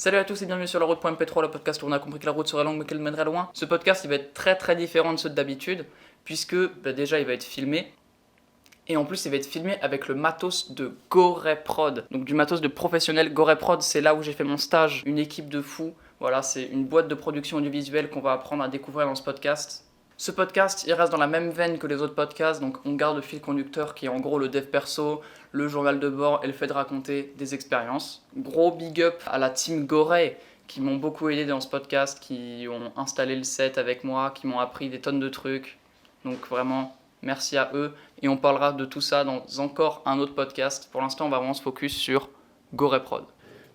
Salut à tous et bienvenue sur la route.mp3, le podcast où on a compris que la route serait longue mais qu'elle mènerait loin. Ce podcast il va être très différent de ceux d'habitude puisque déjà il va être filmé et en plus il va être filmé avec le matos de GoRayProd. Donc du matos de professionnel. GoRayProd, c'est là où j'ai fait mon stage, une équipe de fous. Voilà, c'est une boîte de production audiovisuelle qu'on va apprendre à découvrir dans ce podcast. Ce podcast, il reste dans la même veine que les autres podcasts, donc on garde le fil conducteur qui est en gros le dev perso, le journal de bord et le fait de raconter des expériences. Gros big up à la team Goray qui m'ont beaucoup aidé dans ce podcast, qui ont installé le set avec moi, qui m'ont appris des tonnes de trucs. Donc vraiment, merci à eux. Et on parlera de tout ça dans encore un autre podcast. Pour l'instant, on va vraiment se focus sur GoRayProd.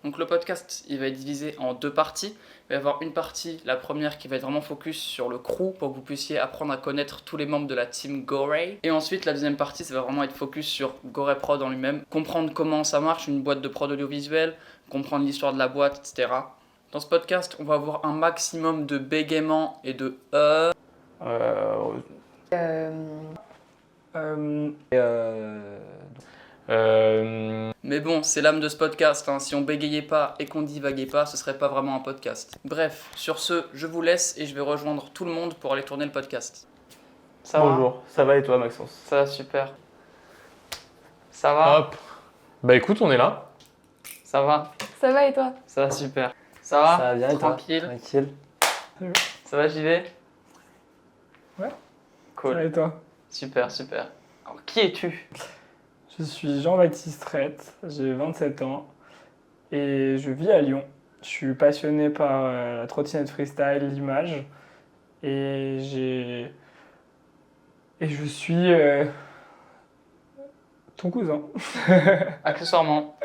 Donc le podcast, il va être divisé en deux parties. Il va y avoir une partie, la première, qui va être vraiment focus sur le crew pour que vous puissiez apprendre à connaître tous les membres de la team Goray. Et ensuite, la deuxième partie, ça va vraiment être focus sur GoRayProd en lui-même, comprendre comment ça marche, une boîte de prod audiovisuelle, comprendre l'histoire de la boîte, etc. Dans ce podcast, on va avoir un maximum de bégaiement et de Mais bon, c'est l'âme de ce podcast, hein. Si on bégayait pas et qu'on divaguait pas, ce serait pas vraiment un podcast. Bref, sur ce, je vous laisse et je vais rejoindre tout le monde pour aller tourner le podcast. Ça va? Bonjour, ça va et toi Maxence? Ça va super. Ça va? Hop. Bah écoute, on est là. Ça va? Ça va et toi? Ça va super. Ça va? Ça va bien et toi? Tranquille. Tranquille. Ça va JV? Ouais. Cool. Ça va et toi? Super. Alors, qui es-tu? Je suis Jean-Baptiste Rett, j'ai 27 ans et je vis à Lyon. Je suis passionné par la trottinette freestyle, l'image et je suis ton cousin. Accessoirement.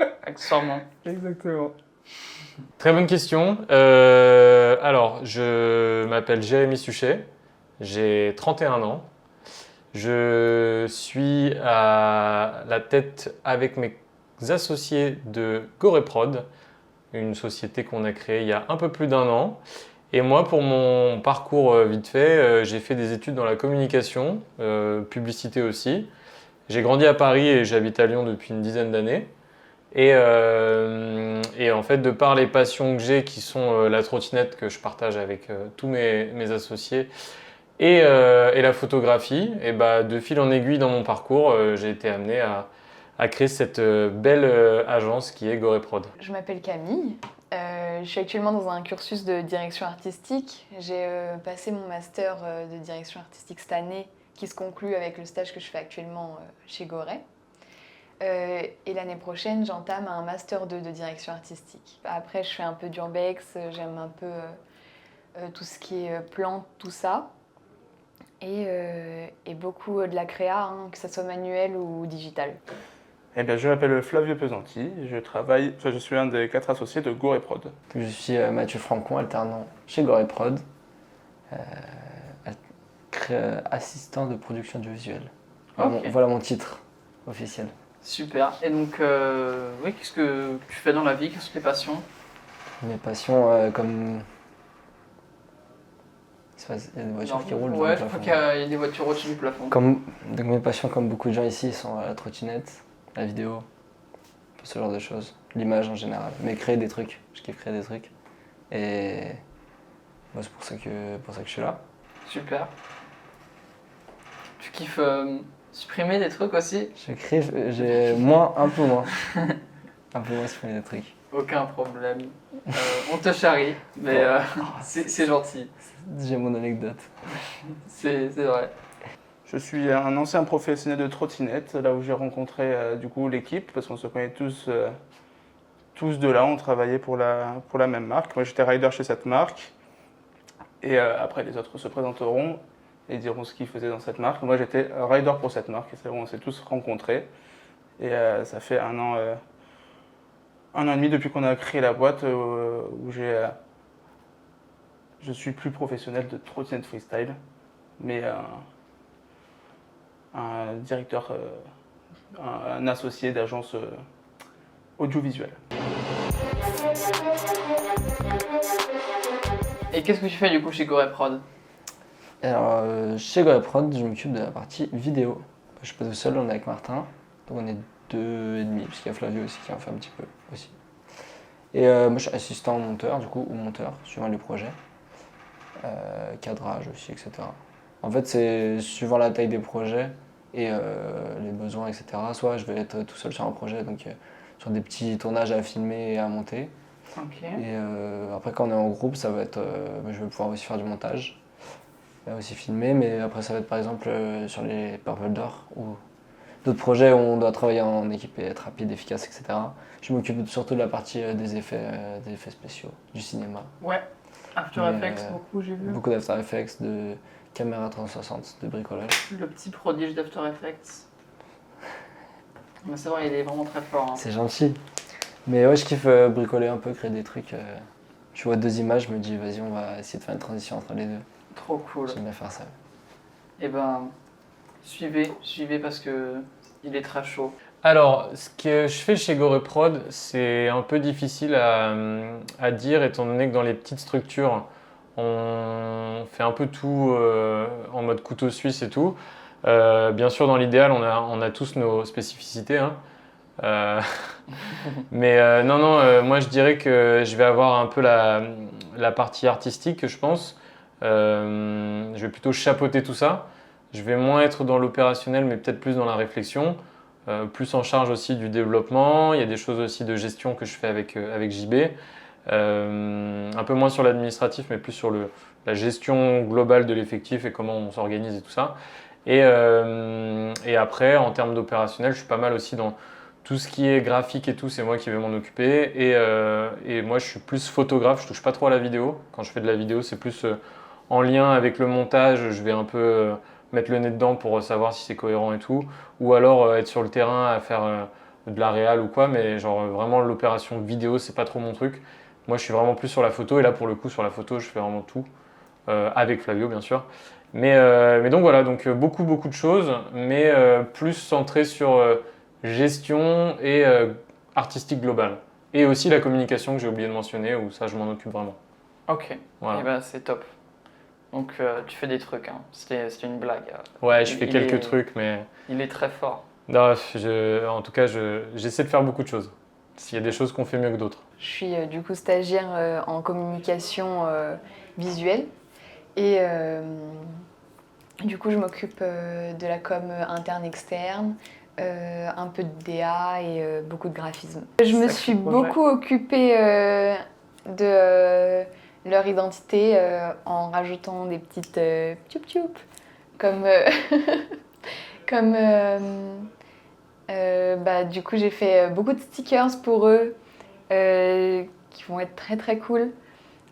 Exactement. Très bonne question. Alors, je m'appelle Jérémy Suchet, j'ai 31 ans. Je suis à la tête avec mes associés de GoRayProd, une société qu'on a créée il y a un peu plus d'un an. Et moi, pour mon parcours vite fait, j'ai fait des études dans la communication, publicité aussi. J'ai grandi à Paris et j'habite à Lyon depuis une dizaine d'années. Et en fait, de par les passions que j'ai, qui sont la trottinette que je partage avec tous mes associés, et la photographie, et bah, de fil en aiguille dans mon parcours, j'ai été amené à créer cette belle agence qui est GoRayProd. Je m'appelle Camille. Je suis actuellement dans un cursus de direction artistique. J'ai passé mon master de direction artistique cette année, qui se conclut avec le stage que je fais actuellement chez Goray. Et l'année prochaine, j'entame un master 2 de direction artistique. Après, je fais un peu d'urbex, j'aime un peu tout ce qui est plantes, tout ça. Et beaucoup de la créa, hein, que ce soit manuel ou digital. Eh bien, je m'appelle Flavio Pesanti, je suis un des 4 associés de GoRayProd. Je suis Mathieu Francon, alternant chez GoRayProd, assistant de production audiovisuelle. Ok. Voilà mon titre officiel. Super. Et donc, oui, qu'est-ce que tu fais dans la vie? Quelles sont tes passions? Mes passions comme... Il y a des voitures qui roulent dans Ouais, le je crois plafond. qu'il y a des voitures au-dessus du plafond. Donc mes passions, comme beaucoup de gens ici, sont la trottinette, la vidéo, ce genre de choses. L'image en général. Mais créer des trucs. Je kiffe créer des trucs. Et moi, c'est pour ça que je suis là. Super. Tu kiffes supprimer des trucs aussi? Un peu moins. Un peu moins supprimer des trucs. Aucun problème. On te charrie, mais c'est gentil. J'ai mon anecdote. C'est vrai. Je suis un ancien professionnel de trottinette, là où j'ai rencontré du coup l'équipe, parce qu'on se connaît tous de là, on travaillait pour la même marque. Moi j'étais rider chez cette marque, et après les autres se présenteront et diront ce qu'ils faisaient dans cette marque. Moi j'étais rider pour cette marque, et c'est là où on s'est tous rencontrés. Et ça fait un an et demi depuis qu'on a créé la boîte où je suis plus professionnel de trottinette freestyle, mais un directeur, un associé d'agence audiovisuelle. Et qu'est-ce que tu fais du coup chez GoRayProd? Alors, chez GoRayProd, je m'occupe de la partie vidéo. Je suis pas tout seul, on est avec Martin. Donc on est 2,5, parce qu'il y a Flavio aussi qui en fait un petit peu aussi. Et moi, je suis assistant monteur, du coup, ou monteur, suivant les projets. Cadrage aussi, etc. En fait, c'est suivant la taille des projets et les besoins, etc. Soit je vais être tout seul sur un projet, donc sur des petits tournages à filmer et à monter. Ok. Et après, quand on est en groupe, ça va être, je vais pouvoir aussi faire du montage, aussi filmer, mais après, ça va être par exemple sur les Purple d'or ou d'autres projets où on doit travailler en équipe et être rapide, efficace, etc. Je m'occupe surtout de la partie des effets spéciaux, du cinéma. Ouais. After Mais, Effects, beaucoup j'ai vu. Beaucoup d'After Effects, de caméra 360, de bricolage. Le petit prodige d'After Effects. Mais c'est vrai, il est vraiment très fort. Hein. C'est gentil. Mais ouais, je kiffe bricoler un peu, créer des trucs. Je vois 2 images, je me dis, vas-y, on va essayer de faire une transition entre les deux. Trop cool. J'aime bien faire ça. Et ben, suivez parce que il est très chaud. Alors, ce que je fais chez GoReProd, c'est un peu difficile à dire, étant donné que dans les petites structures, on fait un peu tout en mode couteau suisse et tout. Bien sûr, dans l'idéal, on a tous nos spécificités, hein. Mais non, moi je dirais que je vais avoir un peu la partie artistique, je pense. Je vais plutôt chapeauter tout ça. Je vais moins être dans l'opérationnel, mais peut-être plus dans la réflexion. Plus en charge aussi du développement. Il y a des choses aussi de gestion que je fais avec JB. Un peu moins sur l'administratif, mais plus sur la gestion globale de l'effectif et comment on s'organise et tout ça. Et après, en termes d'opérationnel, je suis pas mal aussi dans tout ce qui est graphique et tout, c'est moi qui vais m'en occuper. Et moi, je suis plus photographe, je touche pas trop à la vidéo. Quand je fais de la vidéo, c'est plus en lien avec le montage. Je vais un peu mettre le nez dedans pour savoir si c'est cohérent et tout. Ou alors être sur le terrain à faire de la réal ou quoi. Mais genre vraiment l'opération vidéo, c'est pas trop mon truc. Moi, je suis vraiment plus sur la photo. Et là, pour le coup, sur la photo, je fais vraiment tout. Avec Flavio, bien sûr. Mais donc voilà, donc beaucoup de choses, mais plus centré sur gestion et artistique globale. Et aussi la communication que j'ai oublié de mentionner, où ça je m'en occupe vraiment. Ok. Voilà. Et ben c'est top. Donc tu fais des trucs, hein. C'était une blague. Ouais, je fais Il quelques est- trucs, mais Il est très fort. non, en tout cas, j'essaie de faire beaucoup de choses. S'il y a des choses qu'on fait mieux que d'autres. Je suis du coup stagiaire en communication visuelle et du coup je m'occupe de la com interne-externe, un peu de DA et beaucoup de graphisme. Je me Sacré suis projet. beaucoup occupée de leur identité en rajoutant des petites tchoup-tchoup comme, comme du coup j'ai fait beaucoup de stickers pour eux qui vont être très très cool.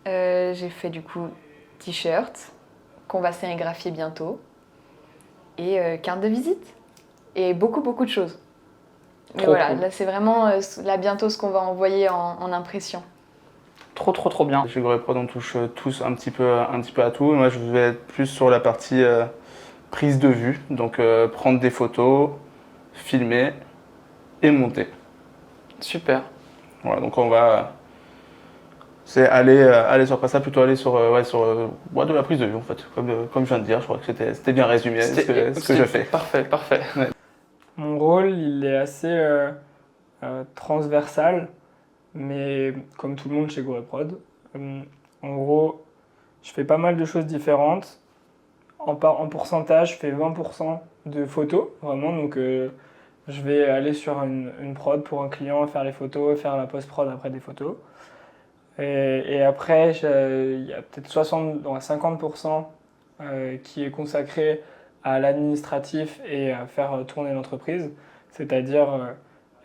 J'ai fait du coup t-shirt qu'on va sérigraphier bientôt et carte de visite et beaucoup de choses. Mais Trop voilà, cool. là c'est vraiment là bientôt ce qu'on va envoyer en impression. Trop bien. Chez GoReProd, on touche tous un petit peu à tout. Moi, je vais être plus sur la partie prise de vue, donc prendre des photos, filmer et monter. Super. Voilà, donc on va. C'est aller sur pas ça, plutôt aller sur, de la prise de vue en fait, comme je viens de dire, je crois que c'était bien résumé ce que je fais. Parfait. Mon rôle, il est assez transversal, mais comme tout le monde chez GoReProd. En gros, je fais pas mal de choses différentes. En pourcentage, je fais 20% de photos, vraiment. Donc, je vais aller sur une prod pour un client, faire les photos, faire la post-prod après des photos. Et après, il y a peut-être 50% qui est consacré à l'administratif et à faire tourner l'entreprise, c'est-à-dire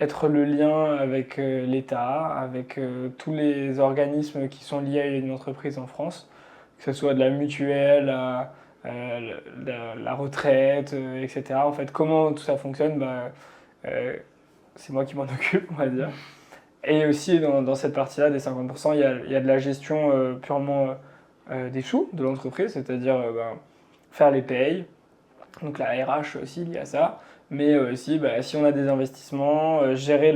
être le lien avec l'État, avec tous les organismes qui sont liés à une entreprise en France, que ce soit de la mutuelle à la retraite, etc. En fait, comment tout ça fonctionne, c'est moi qui m'en occupe, on va dire. Et aussi, dans cette partie-là, des 50%, il y a de la gestion purement des sous de l'entreprise, c'est-à-dire faire les payes, donc la RH aussi liée à ça, mais aussi si on a des investissements, gérer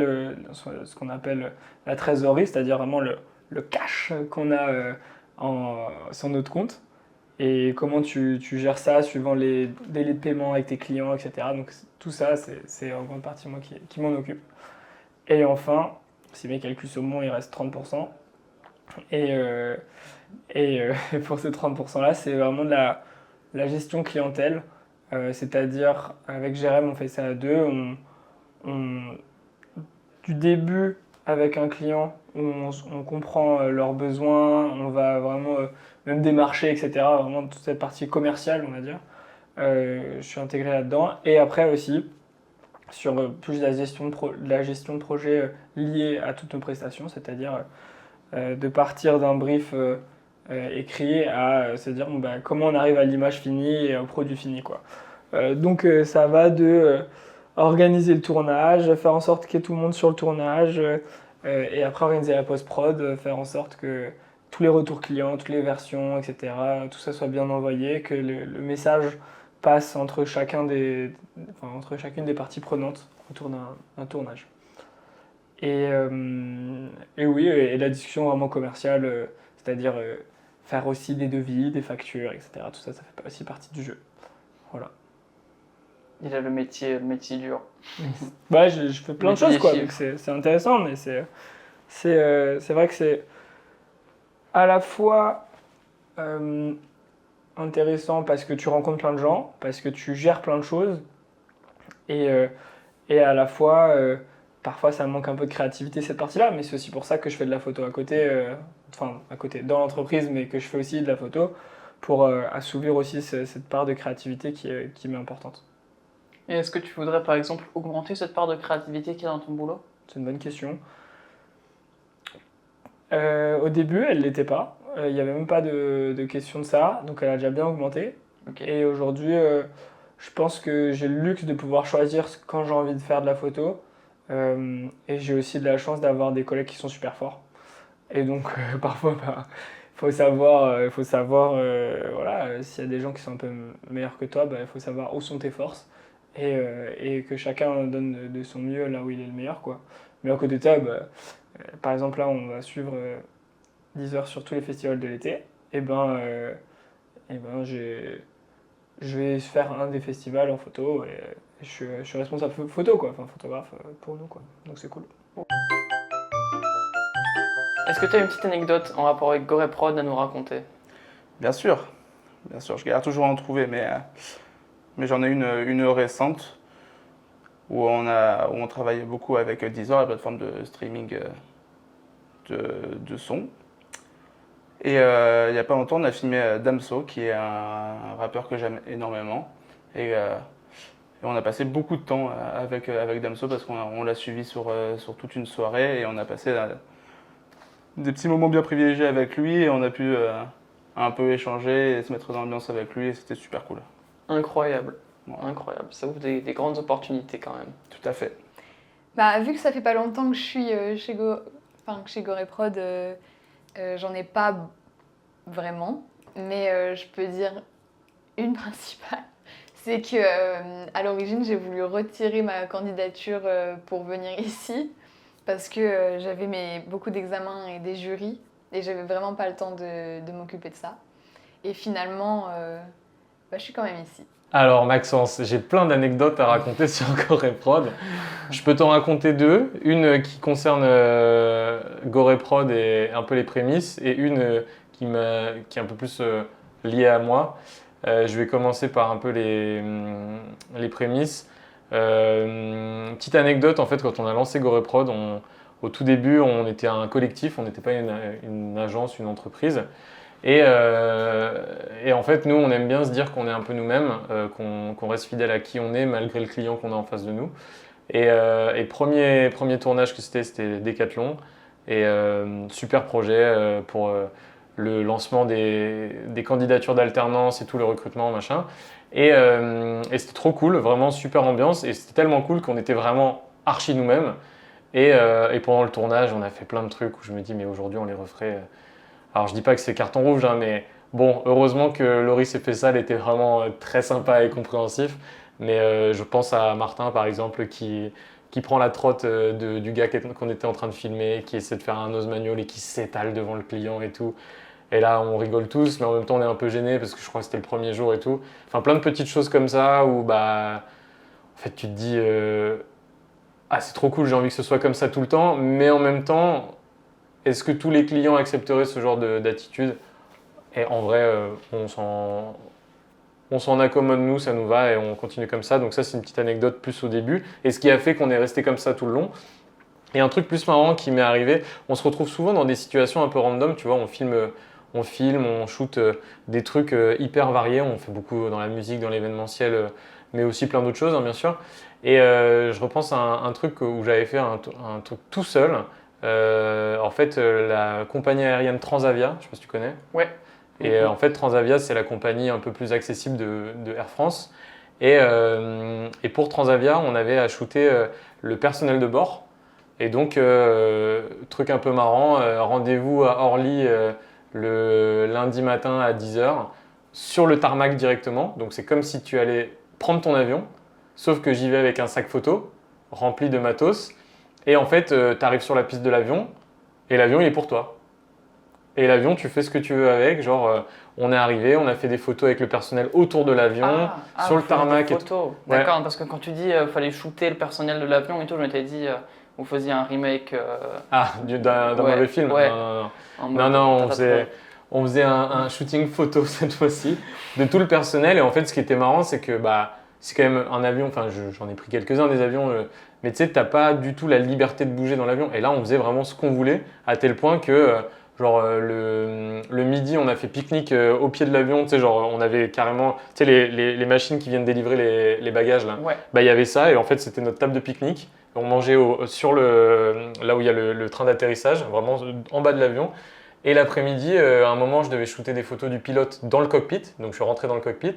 ce qu'on appelle la trésorerie, c'est-à-dire vraiment le cash qu'on a sur notre compte, et comment tu gères ça suivant les délais de paiement avec tes clients, etc. Donc tout ça, c'est en grande partie moi qui m'en occupe. Et enfin, si mes calculs sont bons, il reste 30%. Pour ces 30%-là, c'est vraiment de la gestion clientèle. C'est-à-dire, avec Jérém, on fait ça à deux. Du début, avec un client, on comprend leurs besoins, on va vraiment même démarcher, etc. Vraiment toute cette partie commerciale, on va dire. Je suis intégré là-dedans. Et après aussi, sur plus la gestion de projet liée à toutes nos prestations, c'est-à-dire de partir d'un brief écrit à se dire bon, bah, comment on arrive à l'image finie et au produit fini, quoi. Donc ça va de organiser le tournage, faire en sorte qu'il y ait tout le monde sur le tournage et après organiser la post-prod, faire en sorte que tous les retours clients, toutes les versions, etc., tout ça soit bien envoyé, que le message passe entre chacune des parties prenantes autour d'un tournage. Et oui, et la discussion vraiment commerciale, c'est-à-dire faire aussi des devis, des factures, etc. Tout ça, ça fait aussi partie du jeu. Voilà. Il a le métier dur. Bah, je fais plein de Mais choses, quoi. chiffres. Donc c'est intéressant, mais c'est vrai que c'est à la fois intéressant parce que tu rencontres plein de gens, parce que tu gères plein de choses, et à la fois, parfois ça manque un peu de créativité cette partie-là, mais c'est aussi pour ça que je fais de la photo à côté, dans l'entreprise, mais que je fais aussi de la photo pour assouvir aussi cette part de créativité qui m'est importante. Et est-ce que tu voudrais par exemple augmenter cette part de créativité qu'il y a dans ton boulot? C'est une bonne question. Au début, elle ne l'était pas. Il n'y avait même pas de question de ça, donc elle a déjà bien augmenté. Ok. Et aujourd'hui, je pense que j'ai le luxe de pouvoir choisir quand j'ai envie de faire de la photo. Et j'ai aussi de la chance d'avoir des collègues qui sont super forts. Et donc, parfois, faut savoir voilà, s'il y a des gens qui sont un peu meilleurs que toi, il faut savoir où sont tes forces. Et que chacun donne de son mieux là où il est le meilleur, quoi. Mais à côté de ça, par exemple, là, on va suivre 10 heures sur tous les festivals de l'été. Je vais faire un des festivals en photo et je suis responsable photo, quoi. Enfin, photographe pour nous, quoi. Donc c'est cool. Est-ce que tu as une petite anecdote en rapport avec GoReProd à nous raconter? Bien sûr, je galère toujours à en trouver, mais j'en ai une récente où on travaille beaucoup avec Deezer, la plateforme de streaming de son. Et il n'y a pas longtemps, on a filmé Damso, qui est un rappeur que j'aime énormément. Et on a passé beaucoup de temps avec Damso parce qu'on l'a suivi sur toute une soirée et on a passé des petits moments bien privilégiés avec lui et on a pu un peu échanger et se mettre dans l'ambiance avec lui et c'était super cool. Incroyable. Voilà. Incroyable. Ça ouvre des grandes opportunités quand même. Tout à fait. Bah, vu que ça fait pas longtemps que je suis chez GoReProd, j'en ai pas vraiment, mais je peux dire une principale. C'est que à l'origine, j'ai voulu retirer ma candidature pour venir ici parce que j'avais beaucoup d'examens et des jurys et j'avais vraiment pas le temps de m'occuper de ça. Et finalement, je suis quand même ici. Alors Maxence, j'ai plein d'anecdotes à raconter sur GoReProd. Je peux t'en raconter deux. Une qui concerne GoReProd et un peu les prémices et une qui est un peu plus liée à moi. Je vais commencer par un peu les prémices. Petite anecdote, en fait, quand on a lancé GoReProd, au tout début, on était un collectif, on n'était pas une agence, une entreprise. Et en fait, nous, on aime bien se dire qu'on est un peu nous-mêmes, qu'on reste fidèle à qui on est malgré le client qu'on a en face de nous. Et premier tournage que c'était Decathlon. Et super projet pour le lancement des candidatures d'alternance et tout le recrutement, machin. Et c'était trop cool, vraiment super ambiance. Et c'était tellement cool qu'on était vraiment archi nous-mêmes. Et pendant le tournage, on a fait plein de trucs où je me dis, mais aujourd'hui, on les referait. Alors, je dis pas que c'est carton rouge, hein, mais bon, heureusement que Loris et Fessal étaient vraiment très sympas et compréhensifs. Mais je pense à Martin, par exemple, qui prend la trotte du gars qu'on était en train de filmer, qui essaie de faire un nose manual et qui s'étale devant le client et tout. Et là, on rigole tous, mais en même temps, on est un peu gênés parce que je crois que c'était le premier jour et tout. Enfin, plein de petites choses comme ça où, en fait, tu te dis, ah, c'est trop cool, j'ai envie que ce soit comme ça tout le temps, mais en même temps, est-ce que tous les clients accepteraient ce genre d'attitude? Et en vrai, on s'en accommode, nous, ça nous va et on continue comme ça. Donc ça, c'est une petite anecdote plus au début. Et ce qui a fait qu'on est resté comme ça tout le long. Et un truc plus marrant qui m'est arrivé, on se retrouve souvent dans des situations un peu random, tu vois, on shoot des trucs hyper variés, on fait beaucoup dans la musique, dans l'événementiel, mais aussi plein d'autres choses, hein, bien sûr. Et je repense à un truc où j'avais fait un truc tout seul. En fait, la compagnie aérienne Transavia, je sais pas si tu connais. Ouais. Et en fait, Transavia, c'est la compagnie un peu plus accessible de Air France. Et pour Transavia, on avait à shooter le personnel de bord. Et donc, truc un peu marrant, rendez-vous à Orly le lundi matin à 10h sur le tarmac directement. Donc, c'est comme si tu allais prendre ton avion, sauf que j'y vais avec un sac photo rempli de matos. Et en fait, tu arrives sur la piste de l'avion et l'avion, il est pour toi. Et l'avion, tu fais ce que tu veux avec. Genre, on est arrivé, on a fait des photos avec le personnel autour de l'avion, sur le tarmac. Des photos. Ouais. D'accord, parce que quand tu dis fallait shooter le personnel de l'avion et tout, je m'étais dit vous faisiez un remake. D'un mauvais film. Ouais. Non, on faisait un shooting photo cette fois-ci de tout le personnel. Et en fait, ce qui était marrant, c'est que c'est quand même un avion. Enfin, j'en ai pris quelques-uns des avions. Mais tu sais, t'as pas du tout la liberté de bouger dans l'avion. Et là, on faisait vraiment ce qu'on voulait, à tel point que. Le midi, on a fait pique-nique au pied de l'avion, tu sais, genre on avait carrément, tu sais, les machines qui viennent délivrer les bagages là. Ouais. Il y avait ça et en fait c'était notre table de pique-nique. On mangeait là où il y a le train d'atterrissage, vraiment en bas de l'avion. Et l'après-midi, à un moment, je devais shooter des photos du pilote dans le cockpit, donc je suis rentré dans le cockpit.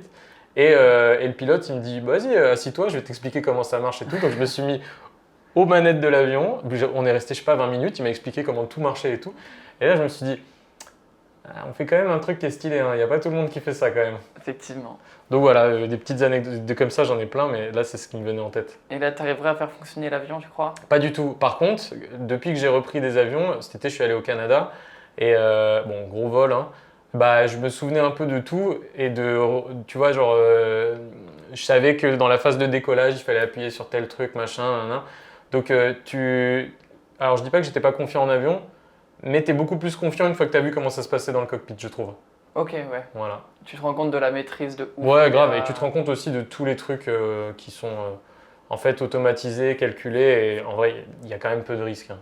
Et le pilote, il me dit, vas-y, assis-toi, je vais t'expliquer comment ça marche et tout. Donc je me suis mis aux manettes de l'avion. On est resté, je sais pas, 20 minutes, il m'a expliqué comment tout marchait et tout. Et là, je me suis dit, on fait quand même un truc qui est stylé, hein. Il n'y a pas tout le monde qui fait ça quand même. Effectivement. Donc voilà, des petites anecdotes comme ça, j'en ai plein, mais là, c'est ce qui me venait en tête. Et là, tu arriverais à faire fonctionner l'avion, tu crois? Pas du tout. Par contre, depuis que j'ai repris des avions, cet été, je suis allé au Canada, et bon, gros vol, hein, je me souvenais un peu de tout, et tu vois, genre, je savais que dans la phase de décollage, il fallait appuyer sur tel truc, machin, nan. Donc, alors, je dis pas que j'étais pas confiant en avion, mais tu es beaucoup plus confiant une fois que tu as vu comment ça se passait dans le cockpit, je trouve. Ok, ouais. Voilà. Tu te rends compte de la maîtrise de ouf. Ouais, grave, et tu te rends compte aussi de tous les trucs qui sont en fait automatisés, calculés, et en vrai, il y a quand même peu de risques, hein.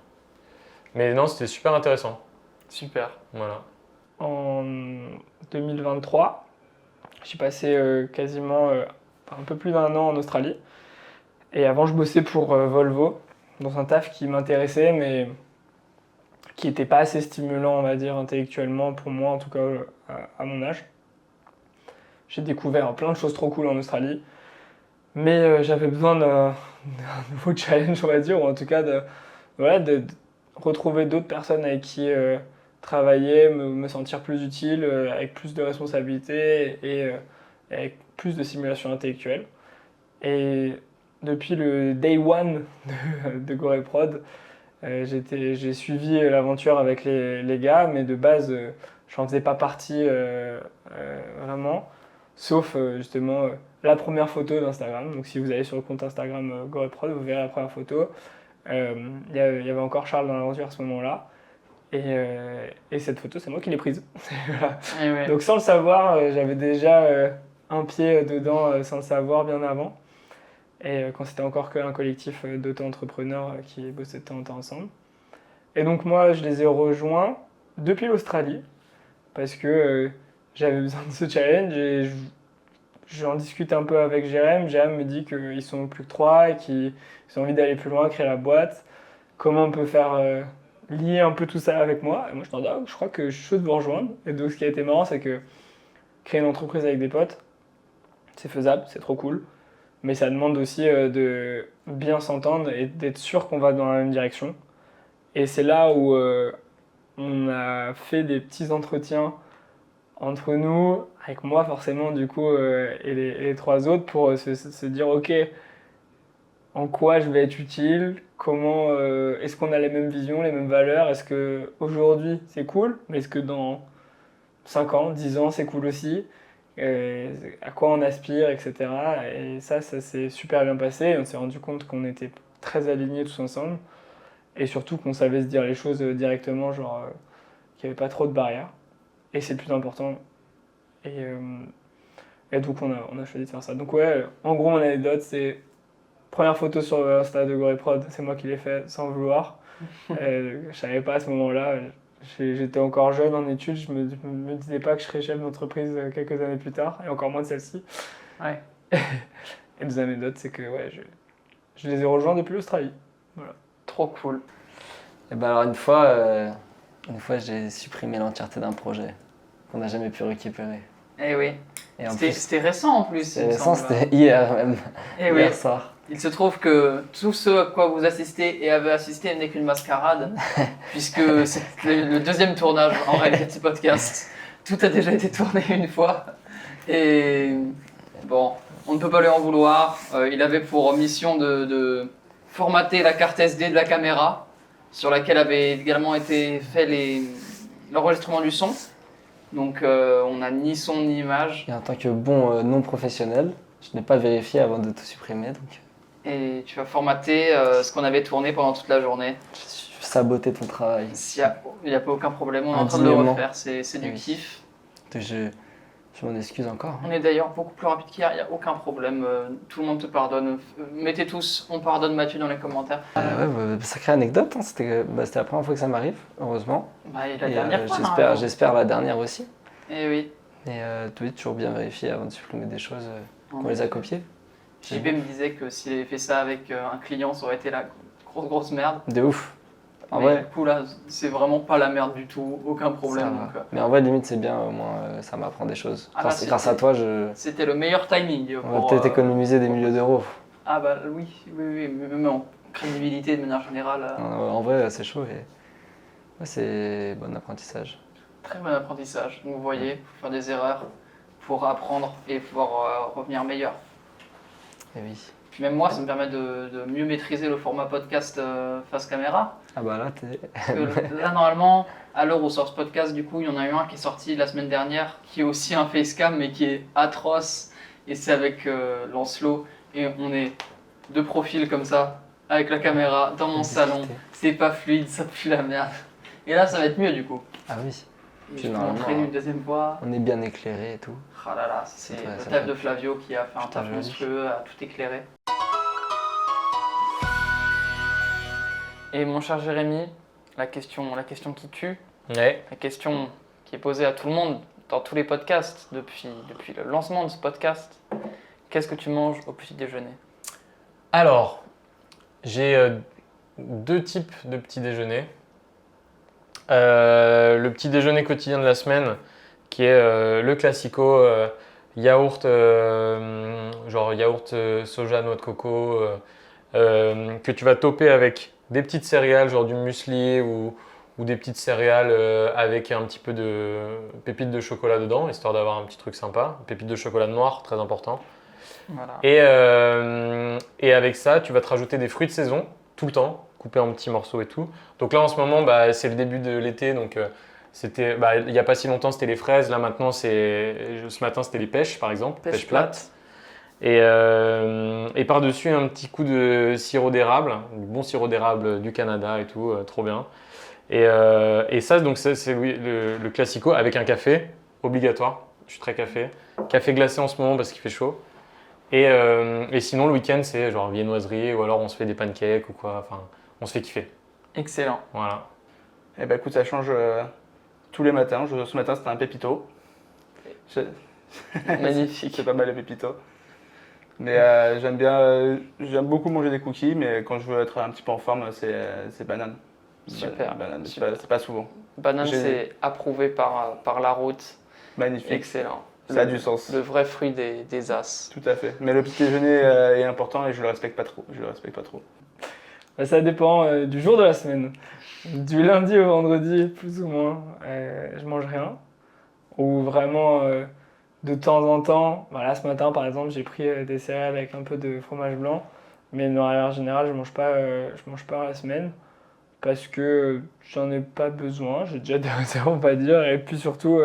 Mais non, c'était super intéressant. Super. Voilà. En 2023, j'ai passé quasiment un peu plus d'1 an en Australie. Et avant, je bossais pour Volvo, dans un taf qui m'intéressait, mais qui n'était pas assez stimulant, on va dire, intellectuellement, pour moi, en tout cas, à mon âge. J'ai découvert plein de choses trop cool en Australie, mais j'avais besoin d'un nouveau challenge, on va dire, ou en tout cas de retrouver d'autres personnes avec qui travailler, me sentir plus utile, avec plus de responsabilités et avec plus de stimulation intellectuelle. Et depuis le day one de GoReProd, j'ai suivi l'aventure avec les gars, mais de base, j'en faisais pas partie vraiment, sauf justement la première photo d'Instagram. Donc si vous allez sur le compte Instagram GoReProd, vous verrez la première photo. Il y avait encore Charles dans l'aventure à ce moment-là. Et cette photo, c'est moi qui l'ai prise. Voilà. Ouais. Donc sans le savoir, j'avais déjà un pied dedans sans le savoir bien avant. Et quand c'était encore qu'un collectif d'auto-entrepreneurs qui bossaient de temps en temps ensemble. Et donc moi, je les ai rejoints depuis l'Australie parce que j'avais besoin de ce challenge et j'en discute un peu avec Jérém. Jérém me dit qu'ils sont plus que 3 et qu'ils ont envie d'aller plus loin, créer la boîte. Comment on peut faire lier un peu tout ça avec moi? Et moi, je crois que je suis chaud de vous rejoindre. Et donc, ce qui a été marrant, c'est que créer une entreprise avec des potes, c'est faisable, c'est trop cool. Mais ça demande aussi de bien s'entendre et d'être sûr qu'on va dans la même direction. Et c'est là où on a fait des petits entretiens entre nous, avec moi forcément du coup, et les 3 autres, pour se dire ok, en quoi je vais être utile, comment, est-ce qu'on a les mêmes visions, les mêmes valeurs, est-ce qu'aujourd'hui c'est cool, mais est-ce que dans 5 ans, 10 ans c'est cool aussi, à quoi on aspire, etc. Et ça s'est super bien passé. On s'est rendu compte qu'on était très alignés tous ensemble. Et surtout qu'on savait se dire les choses directement, genre qu'il n'y avait pas trop de barrières. Et c'est le plus important. Et donc on a choisi de faire ça. Donc ouais, en gros mon anecdote c'est première photo sur Insta de GoryProd, c'est moi qui l'ai fait sans vouloir. Je savais pas à ce moment-là, j'étais encore jeune en études, je me disais pas que je serais chef d'entreprise quelques années plus tard, et encore moins de celle-ci. Ouais. Et deuxième anecdote, c'est que ouais, je les ai rejoints depuis l'Australie. Trop cool. Et ben alors une fois j'ai supprimé l'entièreté d'un projet qu'on n'a jamais pu récupérer. Eh oui. Et en plus, C'était récent en plus. il me c'est récent, semble. c'était hier même, Eh oui. hier soir. Il se trouve que tout ce à quoi vous assistez et avez assisté n'est qu'une mascarade, puisque c'est le deuxième tournage en réalité de ce podcast. Tout a déjà été tourné une fois. Et bon, on ne peut pas lui en vouloir. Il avait pour mission de formater la carte SD de la caméra, sur laquelle avait également été fait l'enregistrement du son. Donc on n'a ni son ni image. Et en tant que bon non-professionnel, je n'ai pas vérifié avant de tout supprimer, donc Et tu vas formater ce qu'on avait tourné pendant toute la journée. je sabotais ton travail. Il n'y a pas aucun problème, on est en train de le Indignement. refaire, c'est du Oui. kiff. Donc je m'en excuse encore. On est d'ailleurs beaucoup plus rapide qu'hier, il n'y a aucun problème, tout le monde te pardonne. Mettez tous, on pardonne Mathieu dans les commentaires. Sacrée anecdote, hein. C'était la première fois que ça m'arrive, heureusement. Bah, et la Et, dernière fois, j'espère la dernière aussi. Eh oui, Et toujours bien vérifier avant de supprimer des choses qu'on les a copiées. JP me disait que s'il avait fait ça avec un client, ça aurait été la grosse merde. De ouf. En Mais vrai, du coup là, c'est vraiment pas la merde du tout, aucun problème. ça va. Donc, Mais en vrai, limite, c'est bien, au moins, ça m'apprend des choses. Ah bah, Grâce à toi, c'était le meilleur timing. on va pour, peut-être économiser des milliers d'euros. Ah bah oui, même en crédibilité de manière générale. En vrai, c'est chaud et ouais, c'est bon apprentissage. Très bon apprentissage. Donc vous voyez, faut faire des erreurs pour apprendre et pouvoir revenir meilleur. Et oui. Puis même moi, ça me permet de mieux maîtriser le format podcast face caméra. Ah bah là, t'es. Parce que là, normalement, à l'heure où sort ce podcast, du coup, il y en a eu un qui est sorti la semaine dernière, qui est aussi un facecam, mais qui est atroce. Et c'est avec Lancelot. Et on est deux profils comme ça, avec la caméra, dans mon salon. C'est pas fluide, ça pue la merde. Et là, ça va être mieux du coup. Ah oui. Et Puis je peux normalement, montrer une deuxième fois. On est bien éclairé et tout. Ah là là, c'est C'est vrai, le ça taf va. de Flavio qui a fait un Putain, taf joli. monstrueux, à tout éclairer. Et mon cher Jérémy, la question qui tue, Ouais. la question qui est posée à tout le monde dans tous les podcasts depuis le lancement de ce podcast, qu'est-ce que tu manges au petit déjeuner? Alors, j'ai deux types de petits déjeuners. Le petit déjeuner quotidien de la semaine, qui est le classico yaourt, genre yaourt soja, noix de coco, que tu vas toper avec des petites céréales, genre du muesli ou des petites céréales avec un petit peu de pépites de chocolat dedans, histoire d'avoir un petit truc sympa. Pépites de chocolat noir, très important. Voilà. Et avec ça, tu vas te rajouter des fruits de saison, tout le temps, coupés en petits morceaux et tout. Donc là, en ce moment, c'est le début de l'été, donc il n'y a pas si longtemps, c'était les fraises. Là, maintenant, ce matin, c'était les pêches, par exemple, pêche plate. Et par-dessus, un petit coup de sirop d'érable, du bon sirop d'érable du Canada et tout, trop bien. Et ça, donc c'est le classico avec un café, obligatoire. Je suis très café. Café glacé en ce moment parce qu'il fait chaud. Et sinon, le week-end, c'est genre viennoiserie ou alors on se fait des pancakes ou quoi. Enfin, on se fait kiffer. Excellent. Voilà. Eh ben écoute, ça change tous les matins. Ce matin, c'était un pépito. Magnifique. C'est pas mal les pépitos. Mais j'aime beaucoup manger des cookies, mais quand je veux être un petit peu en forme, c'est banane. Super. Banane, Super. c'est pas souvent. Banane, J'ai- c'est approuvé par la route. Magnifique. Excellent. Ça a du sens. Le vrai fruit des as. Tout à fait. Mais le petit déjeuner est important et je le respecte pas trop. Bah, ça dépend du jour de la semaine. Du lundi au vendredi, plus ou moins, je mange rien. Ou vraiment, de temps en temps, voilà, ce matin par exemple, j'ai pris des céréales avec un peu de fromage blanc. Mais de manière générale, je mange pas la semaine. Parce que j'en ai pas besoin, j'ai déjà des réserves, on va dire. Et puis surtout,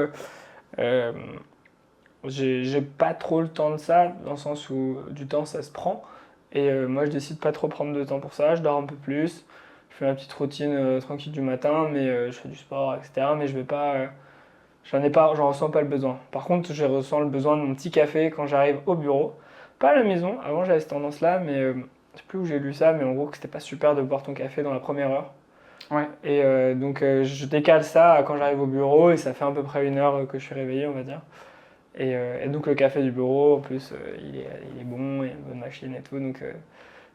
j'ai pas trop le temps de ça, dans le sens où du temps ça se prend. Et moi, je décide pas trop prendre de temps pour ça. Je dors un peu plus. Je fais ma petite routine tranquille du matin, mais je fais du sport, etc. Mais je vais pas, j'en ressens pas le besoin. Par contre, je ressens le besoin de mon petit café quand j'arrive au bureau. Pas à la maison. Avant, j'avais cette tendance-là, mais je sais plus où j'ai lu ça, mais en gros, que c'était pas super de boire ton café dans la première heure. Ouais. Et donc, je décale ça à quand j'arrive au bureau et ça fait à peu près 1 heure que je suis réveillé, on va dire. Et donc, le café du bureau, en plus, il est bon, il y a une bonne machine et tout, donc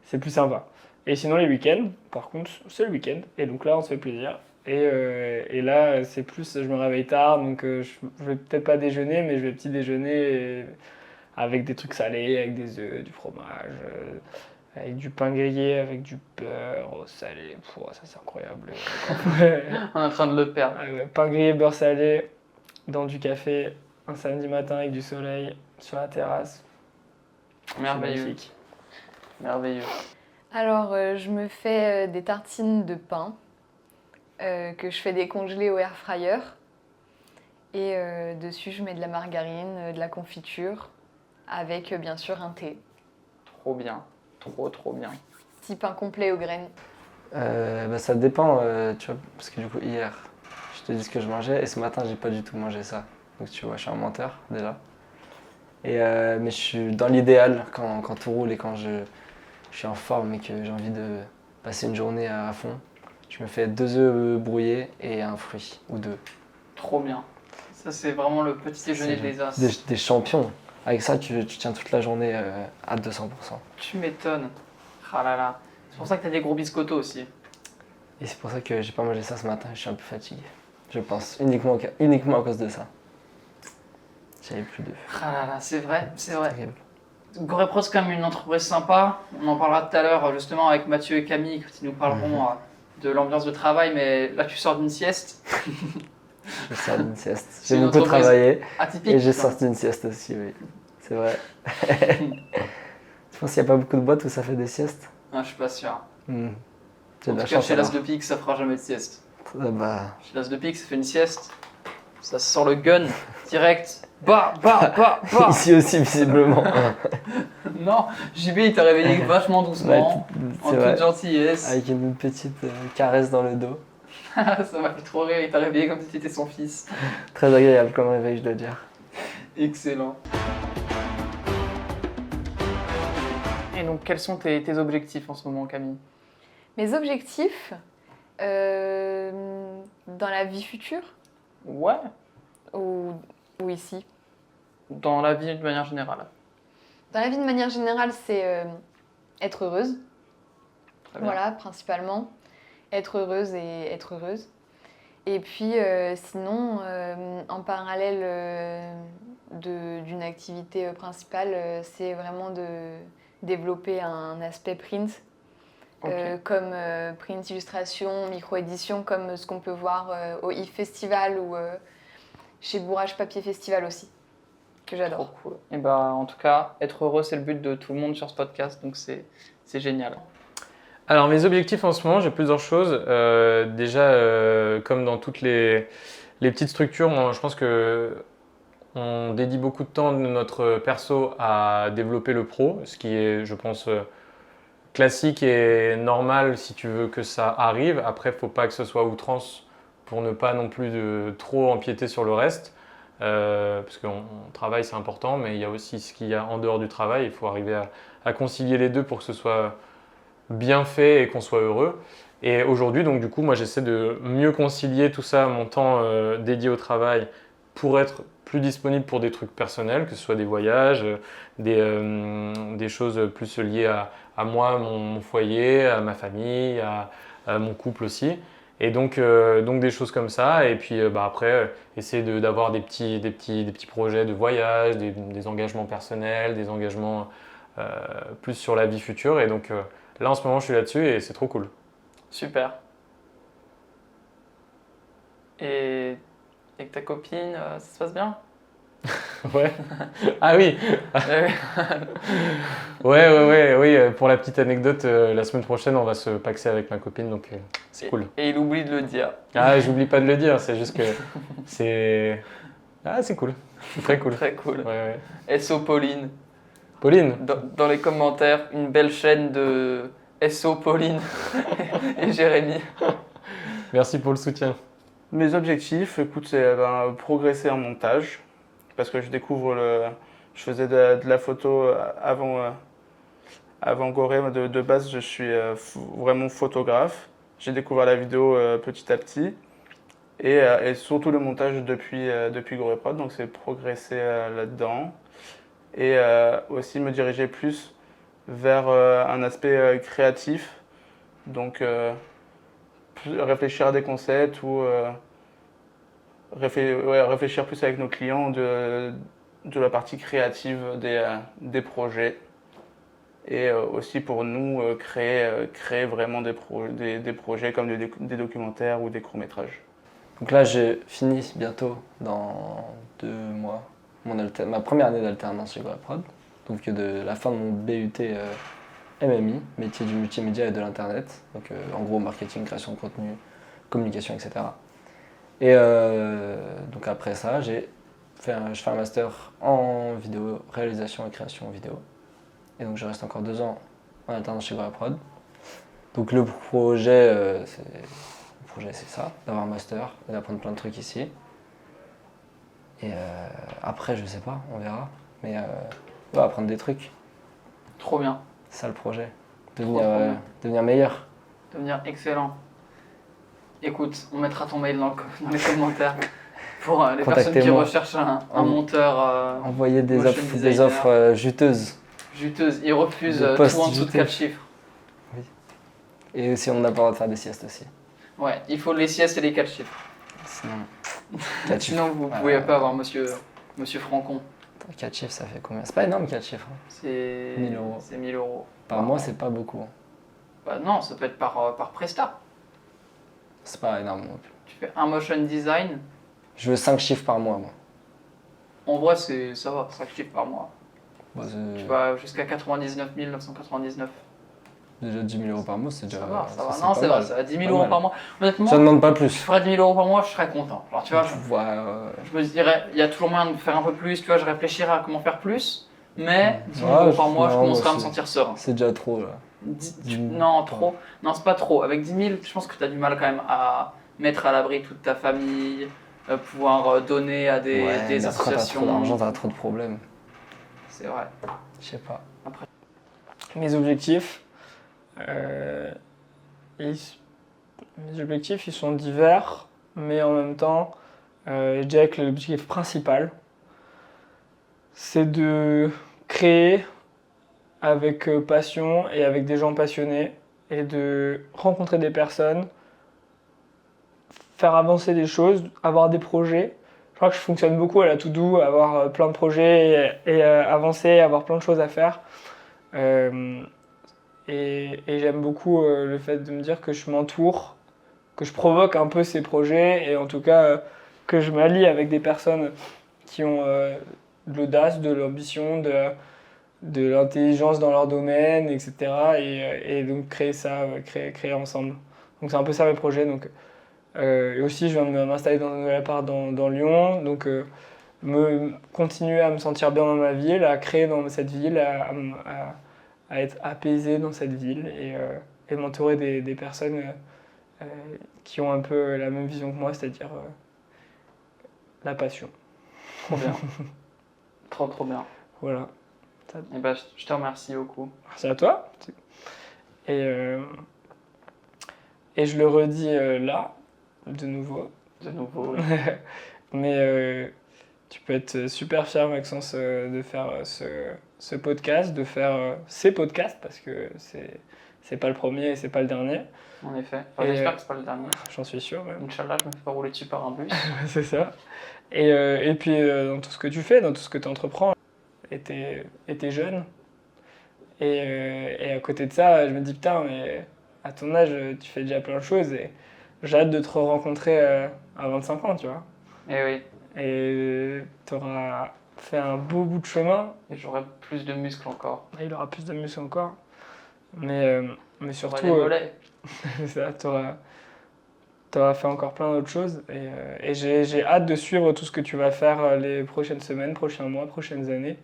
c'est plus sympa. Et sinon, les week-ends, par contre, c'est le week-end. Et donc là, on se fait plaisir. Et là, c'est plus, je me réveille tard, donc je vais peut-être pas déjeuner, mais je vais petit déjeuner avec des trucs salés, avec des œufs, du fromage, avec du pain grillé, avec du beurre salé. Pouah, ça, c'est incroyable. On est en train de le perdre. Ah ouais, pain grillé, beurre salé, dans du café, un samedi matin avec du soleil, sur la terrasse. C'est Merveilleux. magnifique. Merveilleux. Alors, je me fais des tartines de pain que je fais décongeler au air fryer. Et dessus, je mets de la margarine, de la confiture, avec bien sûr un thé. Trop bien. Trop bien. Petit pain complet aux graines. Ça dépend, tu vois, parce que du coup, hier, je te dis ce que je mangeais et ce matin, j'ai pas du tout mangé ça. Donc, tu vois, je suis un menteur déjà. Mais je suis dans l'idéal quand tout roule et quand je suis en forme et que j'ai envie de passer une journée à fond. Je me fais 2 œufs brouillés et un fruit ou 2. Trop bien. Ça, c'est vraiment le petit déjeuner C'est des as. Des champions. Avec ça, tu tiens toute la journée à 200%. Tu m'étonnes. Ah là là. C'est pour ça que t'as des gros biscottos aussi. Et c'est pour ça que j'ai pas mangé ça ce matin, je suis un peu fatigué. Je pense, uniquement à cause de ça. J'avais plus de... Ah là là, c'est vrai. Terrible. GoreProd, c'est quand même une entreprise sympa. On en parlera tout à l'heure justement avec Mathieu et Camille qui nous parleront de l'ambiance de travail. Mais là, tu sors d'une sieste. Je sors d'une sieste. C'est J'ai une beaucoup entreprise travaillé atypique. et j'ai quoi. sorti une sieste aussi, oui. C'est vrai. Je pense qu'il n'y a pas beaucoup de boîtes où ça fait des siestes. Ah, je suis pas sûr. J'ai En de la tout cas, chance chez L'As alors. de Pique, ça fera jamais de sieste. Ah bah, Chez L'As de Pique, ça fait une sieste. Ça sort le gun direct. Bah. ici aussi visiblement. Non, JB, il t'a réveillé vachement doucement, en c'est toute vrai. gentillesse. Avec une petite caresse dans le dos. Ça m'a fait trop rire, il t'a réveillé comme si t'étais son fils. Très agréable comme réveil, je dois dire. Excellent. Et donc, quels sont tes objectifs en ce moment, Camille? Mes objectifs dans la vie future Ouais, ou ici? dans la vie de manière générale. Dans la vie de manière générale, c'est être heureuse. Très bien. Voilà, principalement. Être heureuse et être heureuse. Et puis sinon, en parallèle d'une activité principale, c'est vraiment de développer un aspect print, Ok. comme print illustration, micro-édition, comme ce qu'on peut voir au IF Festival ou chez Bourrage Papier Festival aussi, que Trop j'adore. cool. Et bah, en tout cas, être heureux, c'est le but de tout le monde sur ce podcast, donc c'est génial. Alors mes objectifs en ce moment, j'ai plusieurs choses. Déjà, comme dans toutes les petites structures, je pense que on dédie beaucoup de temps de notre perso à développer le pro, ce qui est, je pense, classique et normal si tu veux que ça arrive. Après, il ne faut pas que ce soit à outrance pour ne pas non plus de trop empiéter sur le reste. Parce qu'on travaille, c'est important, mais il y a aussi ce qu'il y a en dehors du travail. Il faut arriver à concilier les deux pour que ce soit bien fait et qu'on soit heureux. Et aujourd'hui, donc du coup, moi j'essaie de mieux concilier tout ça, mon temps dédié au travail, pour être plus disponible pour des trucs personnels, que ce soit des voyages, des choses plus liées à moi, mon foyer, à ma famille, à mon couple aussi. Et donc des choses comme ça. Et puis après, essayer d'avoir des petits projets de voyage, des engagements personnels, des engagements plus sur la vie future. Et donc là, en ce moment, je suis là-dessus et c'est trop cool. Super. Et avec ta copine, ça se passe bien? Ouais. Ah oui. Oui. Pour la petite anecdote, la semaine prochaine, on va se paxer avec ma copine, donc c'est cool. Et il oublie de le dire. Ah, j'oublie pas de le dire, c'est juste que c'est... Ah, c'est cool. C'est très cool. Très cool. Ouais. SO Pauline. Pauline, dans les commentaires une belle chaîne de SO Pauline et Jérémy. merci pour le soutien. Mes objectifs, écoute, c'est progresser en montage, parce que je découvre je faisais de la photo avant Gorée. De base, je suis vraiment photographe. J'ai découvert la vidéo petit à petit, et surtout le montage depuis Gorée Prod, donc c'est progresser là-dedans. Et aussi me diriger plus vers un aspect créatif, donc réfléchir à des concepts ou réfléchir plus avec nos clients de la partie créative des projets. Et aussi pour nous, créer vraiment des projets comme des documentaires ou des courts-métrages. Donc là, j'ai fini bientôt, dans 2 mois, ma première année d'alternance chez Gorée Prod. Donc de la fin de mon BUT MMI, métier du multimédia et de l'internet. Donc en gros, marketing, création de contenu, communication, etc. Et donc après ça, je fais un master en vidéo, réalisation et création vidéo. Et donc je reste encore 2 ans en alternance chez Gorée Prod. Donc le projet, c'est ça, d'avoir un master et d'apprendre plein de trucs ici. Et après, je sais pas, on verra. Mais on va apprendre des trucs. Trop bien. C'est ça le projet. Trop bien. Devenir meilleur. Devenir excellent. Écoute, on mettra ton mail dans les commentaires pour les personnes qui recherchent un monteur. Envoyer des motion offres juteuses. Juteuses, ils refusent Des tout postes en dessous de juteux. 4 chiffres. Et aussi, on n'a pas le droit de faire des siestes aussi. Ouais, il faut les siestes et les 4 chiffres. Sinon, 4 chiffres. Sinon, vous pouvez pas avoir monsieur Francon. 4 chiffres, ça fait combien? C'est pas énorme 4 chiffres. C'est 1000 €. C'est 1000 €. Par mois, c'est pas beaucoup. Bah non, ça peut être par Presta. C'est pas énorme non plus. Tu fais un motion design. Je veux 5 chiffres par mois, moi. En vrai, ça va, 5 chiffres par mois. Bah, Tu vas jusqu'à 99 999. déjà 10 000 € par mois, c'est déjà. Ça va, ça va. c'est Non, pas c'est vrai, mal. ça va. 10 Pas 000 € mal. par mois. Honnêtement, Je ne demande pas je plus. ferais 10 000 € par mois, je serais content. Alors, tu vois, Tu vois, je me dirais, il y a toujours moyen de faire un peu plus, tu vois, je réfléchirais à comment faire plus, mais 10 000 Ouais, € par mois, je non, commencerais à me c'est- sentir serein. c'est déjà trop là. Non, trop. Non, c'est pas trop. Avec 10 000, je pense que tu as du mal quand même à mettre à l'abri toute ta famille, pouvoir donner à des Ouais, mais après, t'as associations. trop d'argent, t'as trop de problèmes. C'est vrai. Je sais pas. Mes objectifs, ils sont divers, mais en même temps, je dirais que l'objectif principal, c'est de créer avec passion et avec des gens passionnés et de rencontrer des personnes, faire avancer des choses, avoir des projets. Je crois que je fonctionne beaucoup à la to-do, avoir plein de projets et avancer, avoir plein de choses à faire. Et j'aime beaucoup le fait de me dire que je m'entoure, que je provoque un peu ces projets et en tout cas que je m'allie avec des personnes qui ont de l'audace, de l'ambition, de l'intelligence dans leur domaine, etc. Et donc créer ça, créer ensemble. Donc c'est un peu ça mes projets. Donc, et aussi je viens de m'installer dans un nouvel appart dans Lyon, donc continuer à me sentir bien dans ma ville, à créer dans cette ville, à être apaisé dans cette ville et m'entourer des personnes qui ont un peu la même vision que moi, c'est-à-dire la passion. Trop bien. Trop bien. Voilà. Et bah, je te remercie beaucoup. Merci à toi. Et je le redis là, de nouveau. De nouveau. Mais tu peux être super fier, Maxence, de faire ce podcast, de faire ces podcasts, parce que c'est pas le premier et c'est pas le dernier. En effet. Enfin, Et, j'espère que c'est pas le dernier. J'en suis sûr, même. Inch'Allah, je me fais pas rouler dessus par un bus. C'est ça. Et puis, dans tout ce que tu fais, dans tout ce que tu entreprends, et t'es jeune. Et à côté de ça, je me dis, putain, mais à ton âge, tu fais déjà plein de choses. Et j'ai hâte de te rencontrer à 25 ans, tu vois. Et oui. Et t'auras fait un beau bout de chemin. Et j'aurai plus de muscles encore. Et il aura plus de muscles encore. Mais J'aurai surtout, les mollets. ça, t'auras fait encore plein d'autres choses. Et j'ai hâte de suivre tout ce que tu vas faire les prochaines semaines, prochains mois, prochaines années.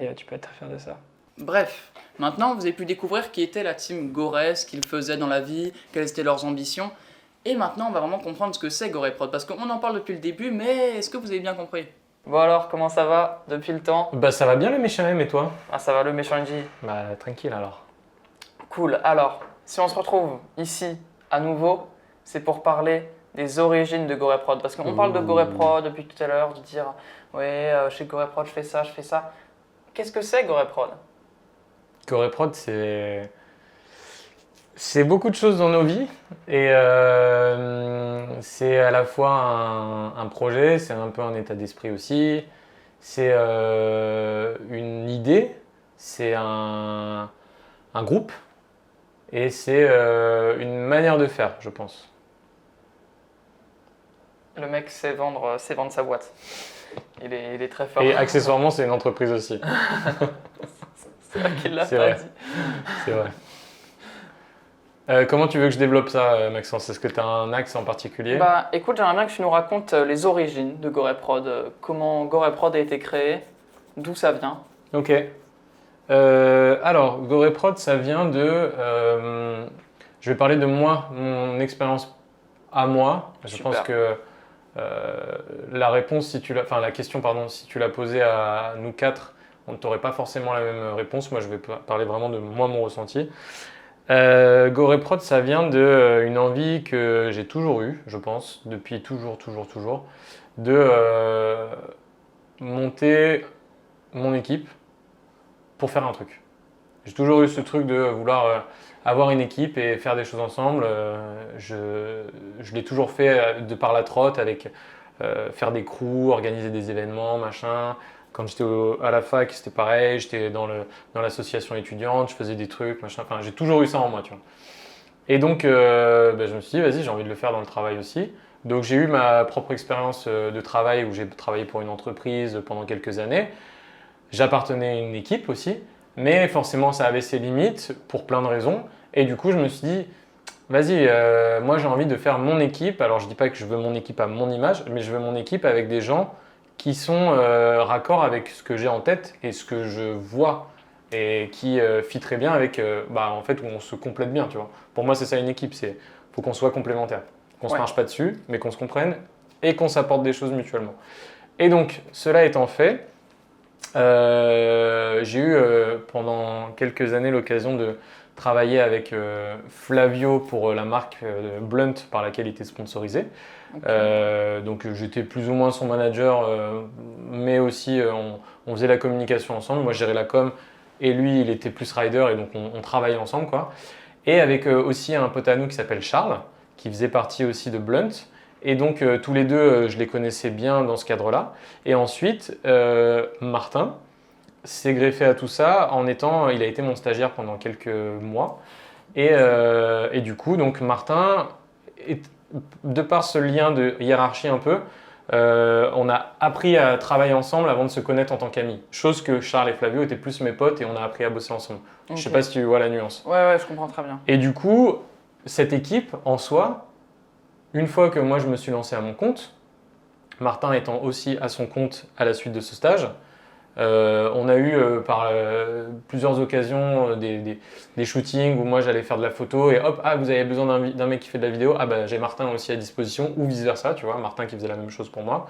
et tu peux être très fier de ça. Bref, maintenant vous avez pu découvrir qui était la team Gorez, ce qu'ils faisaient dans la vie, quelles étaient leurs ambitions. Et maintenant on va vraiment comprendre ce que c'est GoRayProd, parce qu'on en parle depuis le début, mais est-ce que vous avez bien compris? Bon alors, comment ça va depuis le temps? Bah ça va bien le méchant M et toi? Ah ça va le méchant NJ? Bah tranquille alors. Cool, alors, si on se retrouve ici à nouveau, c'est pour parler des origines de GoRayProd. Parce qu'on parle de GoRayProd depuis tout à l'heure, de dire ouais, chez GoRayProd je fais ça, je fais ça. Qu'est-ce que c'est GoRayProd? GoRayProd c'est beaucoup de choses dans nos vies et c'est à la fois un projet, c'est un peu un état d'esprit aussi, c'est une idée, c'est un groupe et c'est une manière de faire, je pense. Le mec sait vendre sa boîte. Il est très fort. Et accessoirement, c'est une entreprise aussi. C'est vrai qu'il l'a C'est pas vrai. dit. C'est vrai. Comment tu veux que je développe ça, Maxence? Est-ce que tu as un axe en particulier? Bah écoute, j'aimerais bien que tu nous racontes les origines de GoRayProd, comment GoRayProd a été créé, d'où ça vient. Ok. Alors, GoRayProd, ça vient de... je vais parler de moi, mon expérience à moi. Je Super. pense que la réponse, enfin la question, pardon, si tu l'as posée à nous quatre, on ne t'aurait pas forcément la même réponse. Moi, je vais parler vraiment de moi, mon ressenti. GoRayProd, ça vient d'une envie que j'ai toujours eue, je pense, depuis toujours, de monter mon équipe pour faire un truc. J'ai toujours eu ce truc de vouloir avoir une équipe et faire des choses ensemble. Je l'ai toujours fait de par la trotte avec faire des crews, organiser des événements, machin. Quand j'étais à la fac, c'était pareil. J'étais dans l'association étudiante, je faisais des trucs, machin. Enfin, j'ai toujours eu ça en moi, tu vois. Et donc, je me suis dit, vas-y, j'ai envie de le faire dans le travail aussi. Donc, j'ai eu ma propre expérience de travail où j'ai travaillé pour une entreprise pendant quelques années. J'appartenais à une équipe aussi, mais forcément, ça avait ses limites pour plein de raisons. Et du coup, je me suis dit, vas-y, moi, j'ai envie de faire mon équipe. Alors, je dis pas que je veux mon équipe à mon image, mais je veux mon équipe avec des gens qui sont raccord avec ce que j'ai en tête et ce que je vois et qui fit très bien avec, en fait, où on se complète bien, tu vois. Pour moi, c'est ça une équipe, faut qu'on soit complémentaires, qu'on se marche pas dessus, mais qu'on se comprenne et qu'on s'apporte des choses mutuellement. Et donc, cela étant fait, j'ai eu pendant quelques années l'occasion de travailler avec Flavio pour la marque Blunt par laquelle il était sponsorisé. Okay. Donc j'étais plus ou moins son manager, mais aussi on faisait la communication ensemble. Moi je gérais la com et lui il était plus rider et donc on travaillait ensemble, quoi. Et avec aussi un pote à nous qui s'appelle Charles, qui faisait partie aussi de Blunt. Et donc tous les deux je les connaissais bien dans ce cadre-là. Et ensuite Martin s'est greffé à tout ça il a été mon stagiaire pendant quelques mois. Et du coup donc Martin de par ce lien de hiérarchie un peu, on a appris à travailler ensemble avant de se connaître en tant qu'amis. Chose que Charles et Flavio étaient plus mes potes et on a appris à bosser ensemble. Okay. Je sais pas si tu vois la nuance. Ouais, je comprends très bien. Et du coup, cette équipe en soi, une fois que moi je me suis lancé à mon compte, Martin étant aussi à son compte à la suite de ce stage, on a eu par plusieurs occasions des shootings où moi j'allais faire de la photo et hop, vous avez besoin d'un mec qui fait de la vidéo, j'ai Martin aussi à disposition ou vice versa, tu vois, Martin qui faisait la même chose pour moi.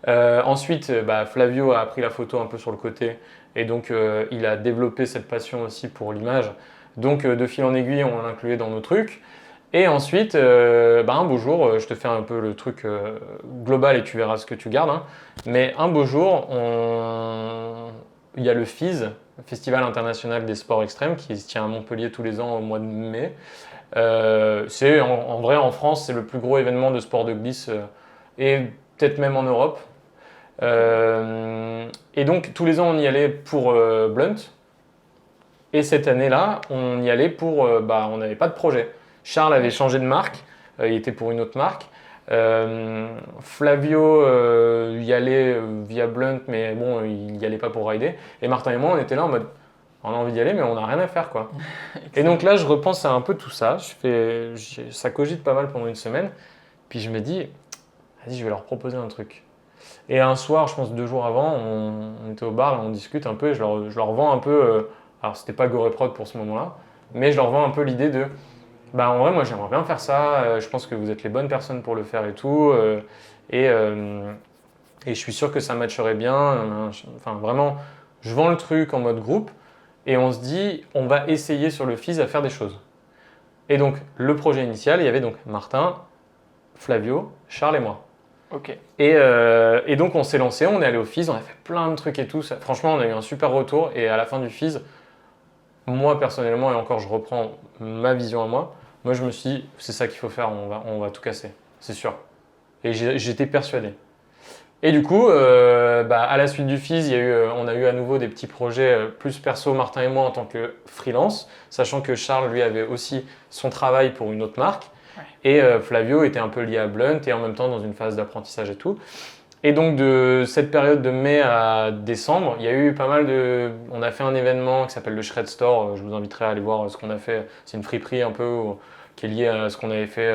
Ensuite, Flavio a appris la photo un peu sur le côté et donc il a développé cette passion aussi pour l'image. Donc de fil en aiguille, on l'incluait dans nos trucs. Et ensuite, un beau jour, je te fais un peu le truc global et tu verras ce que tu gardes. Hein. Mais un beau jour, il y a le FIS, Festival international des sports extrêmes, qui se tient à Montpellier tous les ans au mois de mai. C'est en vrai, en France, c'est le plus gros événement de sport de glisse et peut-être même en Europe. Et donc, tous les ans, on y allait pour Blunt. Et cette année-là, on y allait pour... on n'avait pas de projet. Charles avait changé de marque, il était pour une autre marque. Flavio y allait via Blunt, mais bon, il n'y allait pas pour rider. Et Martin et moi, on était là en mode, on a envie d'y aller, mais on n'a rien à faire, quoi. Et donc là, je repense à un peu tout ça. Ça cogite pas mal pendant une semaine. Puis je me dis, vas-y, je vais leur proposer un truc. Et un soir, je pense 2 jours avant, on était au bar, là, on discute un peu et je leur vends un peu, alors c'était pas GoReprod pour ce moment-là, mais je leur vends un peu l'idée de, bah en vrai moi j'aimerais bien faire ça, je pense que vous êtes les bonnes personnes pour le faire et tout, et, euh, et je suis sûr que ça matcherait bien, enfin vraiment, je vends le truc en mode groupe et on se dit, on va essayer sur le Fizz à faire des choses. Et donc le projet initial, il y avait donc Martin, Flavio, Charles et moi. Ok. Et donc on s'est lancé, on est allé au Fizz, on a fait plein de trucs et tout. Franchement, on a eu un super retour. Et à la fin du Fizz, moi personnellement, et encore je reprends ma vision à moi, moi je me suis dit, c'est ça qu'il faut faire, on va tout casser, c'est sûr. Et j'étais persuadé. Et du coup, à la suite du Fizz, on a eu à nouveau des petits projets plus perso, Martin et moi, en tant que freelance, sachant que Charles, lui, avait aussi son travail pour une autre marque. Et Flavio était un peu lié à Blunt et en même temps dans une phase d'apprentissage et tout. Et donc de cette période de mai à décembre, il y a eu pas mal de... On a fait un événement qui s'appelle le Shred Store, je vous inviterai à aller voir ce qu'on a fait. C'est une friperie un peu qui est liée à ce qu'on avait fait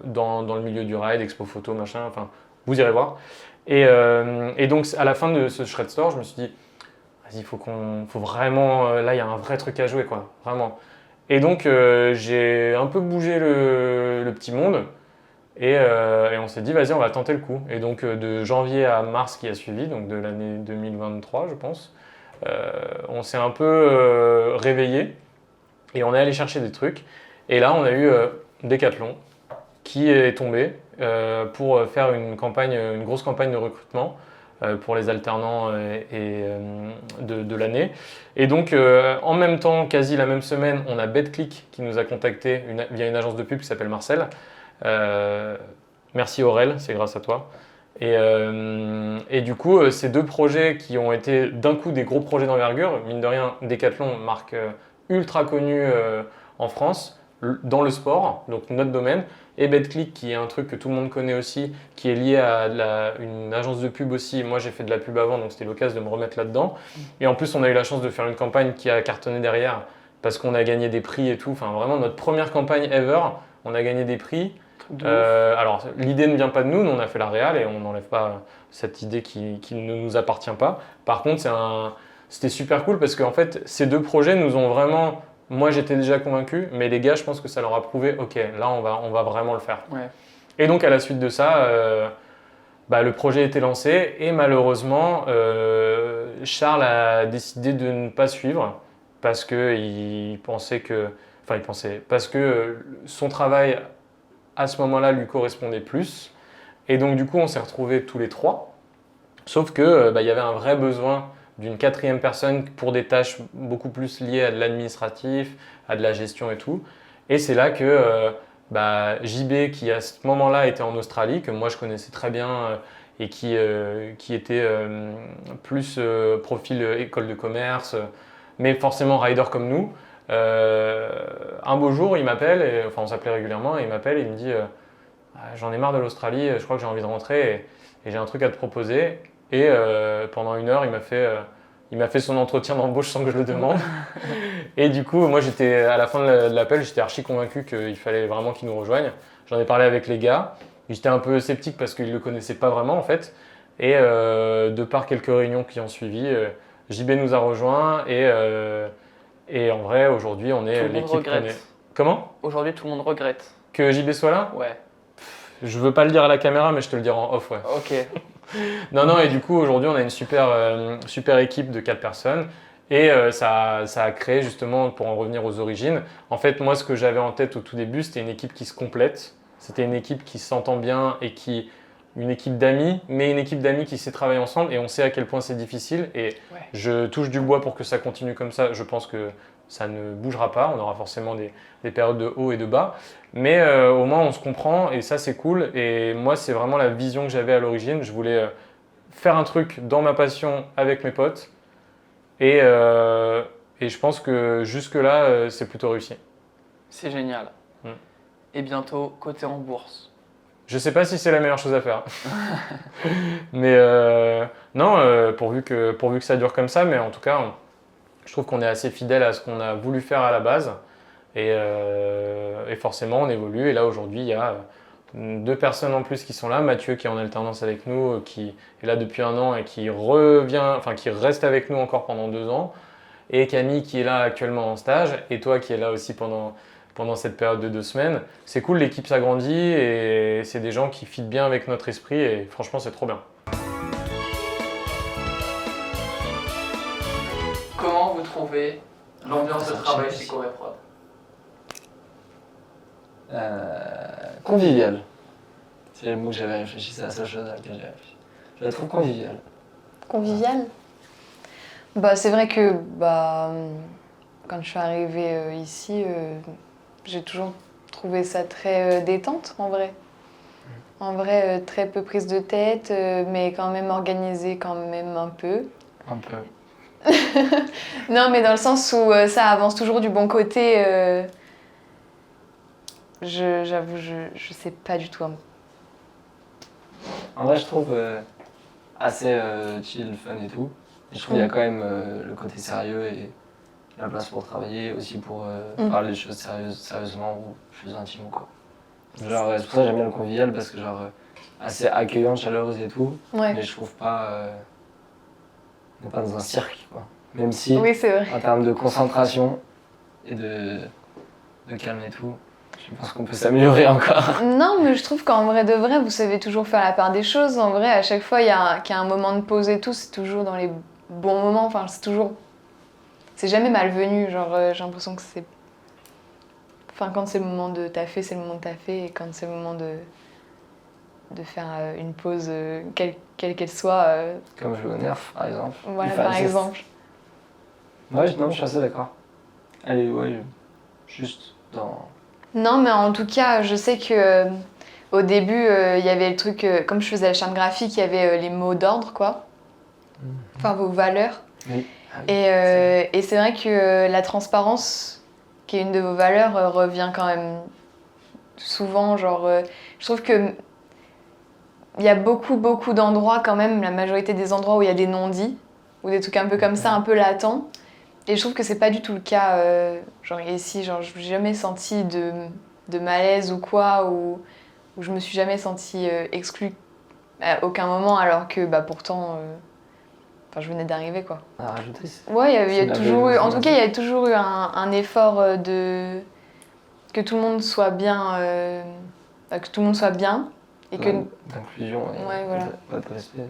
dans le milieu du ride, expo photo, machin, enfin vous irez voir. Et donc à la fin de ce Shred Store, je me suis dit, vas-y, faut vraiment... là, il y a un vrai truc à jouer, quoi, vraiment. Et donc, j'ai un peu bougé le petit monde et on s'est dit, vas-y, on va tenter le coup. Et donc, de janvier à mars qui a suivi, donc de l'année 2023, je pense, on s'est un peu réveillé et on est allé chercher des trucs. Et là, on a eu Decathlon qui est tombé pour faire une grosse campagne de recrutement pour les alternants de l'année. Et donc, en même temps, quasi la même semaine, on a BetClick qui nous a contactés via une agence de pub qui s'appelle Marcel. Merci Aurel, c'est grâce à toi. Et du coup, ces deux projets qui ont été d'un coup des gros projets d'envergure, mine de rien, Decathlon, marque ultra connue en France, dans le sport, donc notre domaine, et BetClick qui est un truc que tout le monde connaît aussi, qui est lié à une agence de pub aussi. Moi j'ai fait de la pub avant, donc c'était l'occasion de me remettre là-dedans. Et en plus on a eu la chance de faire une campagne qui a cartonné derrière, parce qu'on a gagné des prix et tout. Enfin vraiment notre première campagne ever, on a gagné des prix. Alors l'idée ne vient pas de nous, on a fait la réal et on n'enlève pas cette idée qui ne nous appartient pas. Par contre c'était super cool parce qu'en fait ces deux projets nous ont vraiment... Moi, j'étais déjà convaincu, mais les gars, je pense que ça leur a prouvé, ok, là, on va vraiment le faire. Ouais. Et donc, à la suite de ça, le projet était lancé et malheureusement, Charles a décidé de ne pas suivre parce qu'il pensait que, parce que son travail à ce moment-là lui correspondait plus. Et donc, du coup, on s'est retrouvés tous les trois. Sauf que, il y avait un vrai besoin d'une quatrième personne pour des tâches beaucoup plus liées à de l'administratif, à de la gestion et tout. Et c'est là que JB, qui à ce moment-là était en Australie, que moi je connaissais très bien et qui était plus profil école de commerce, mais forcément rider comme nous, un beau jour il m'appelle, on s'appelait régulièrement, et il m'appelle et il me dit j'en ai marre de l'Australie, je crois que j'ai envie de rentrer et j'ai un truc à te proposer. Et pendant 1 heure, il m'a fait son entretien d'embauche sans que je le demande. Et du coup, moi, à la fin de l'appel, j'étais archi convaincu qu'il fallait vraiment qu'il nous rejoigne. J'en ai parlé avec les gars. J'étais un peu sceptique parce qu'ils ne le connaissaient pas vraiment, en fait. Et de par quelques réunions qui ont suivi, JB nous a rejoints. Et en vrai, aujourd'hui, on est l'équipe qu'on est. Comment ? Aujourd'hui, tout le monde regrette. Que JB soit là ? Ouais. Je veux pas le dire à la caméra, mais je te le dirai en off, ouais. Ok. Non, et du coup, aujourd'hui, on a une super équipe de 4 personnes. Et ça a créé, justement, pour en revenir aux origines, en fait, moi, ce que j'avais en tête au tout début, c'était une équipe qui se complète. C'était une équipe qui s'entend bien et une équipe d'amis, mais une équipe d'amis qui sait travailler ensemble. Et on sait à quel point c'est difficile. Et je touche du bois pour que ça continue comme ça. Je pense que ça ne bougera pas. On aura forcément des périodes de haut et de bas. Mais au moins, on se comprend et ça, c'est cool. Et moi, c'est vraiment la vision que j'avais à l'origine. Je voulais faire un truc dans ma passion avec mes potes. Et je pense que jusque-là, c'est plutôt réussi. C'est génial. Et bientôt, coté en bourse. Je sais pas si c'est la meilleure chose à faire. Mais non, pourvu que ça dure comme ça. Mais en tout cas, je trouve qu'on est assez fidèle à ce qu'on a voulu faire à la base. Et forcément, on évolue. Et là, aujourd'hui, il y a 2 personnes en plus qui sont là, Mathieu qui est en alternance avec nous, qui est là depuis 1 an et qui reste avec nous encore pendant 2 ans, et Camille qui est là actuellement en stage, et toi qui es là aussi pendant cette période de 2 semaines. C'est cool, l'équipe s'agrandit et c'est des gens qui fitent bien avec notre esprit et franchement c'est trop bien. Comment vous trouvez l'ambiance de travail chez Coréprod? Convivial. C'est le mot que j'avais réfléchi, c'est la seule chose à laquelle j'ai réfléchi. Je la trouve conviviale. Convivial. Bah, c'est vrai que quand je suis arrivée ici, j'ai toujours trouvé ça très détente en vrai. En vrai, très peu prise de tête, mais quand même organisée quand même un peu. Un peu. Non, mais dans le sens où ça avance toujours du bon côté. J'avoue, je sais pas du tout. En vrai, je trouve assez chill, fun et tout. Et je trouve qu'il y a quand même le côté sérieux et la place pour travailler, aussi pour parler des choses sérieusement ou plus intimes, quoi. Genre, c'est pour ça que j'aime bien le convivial, parce que genre, assez accueillant, chaleureuse et tout. Ouais. Mais je trouve pas... on n'est pas dans un cirque, quoi. Même si, Oui, c'est vrai. en termes de concentration et de calme et tout, je pense qu'on peut s'améliorer encore. Non, mais je trouve qu'en vrai de vrai, vous savez toujours faire la part des choses. En vrai, à chaque fois, qu'il y a un moment de pause et tout, c'est toujours dans les bons moments. Enfin, c'est toujours... C'est jamais malvenu. Genre, j'ai l'impression que c'est... Enfin, quand c'est le moment de taffer, c'est le moment de taffer. Et quand c'est le moment de faire une pause, quelle qu'elle soit... Comme jouer au nerf, par exemple. Voilà, Enfin, par juste- exemple. Ouais, non, je suis assez d'accord. Allez, ouais, juste dans... Non, mais en tout cas, je sais que au début, il y avait le truc, comme je faisais la charte graphique, il y avait les mots d'ordre, quoi. Enfin, vos valeurs. Oui. Et c'est vrai que la transparence, qui est une de vos valeurs, revient quand même souvent. Genre, je trouve que il y a beaucoup d'endroits quand même, la majorité des endroits où il y a des non-dits, ou des trucs un peu comme ça, un peu latents. Et je trouve que c'est pas du tout le cas. Genre ici, genre, je n'ai jamais senti de malaise ou quoi, ou je me suis jamais sentie exclue à aucun moment, alors que pourtant, je venais d'arriver, quoi. À rajouter, c'est... Ouais, il y a C'est toujours eu, la en tout cas, il y a toujours eu un effort que tout le monde soit bien, que tout le monde soit bien, et que D'inclusion et Ouais, voilà. de respect.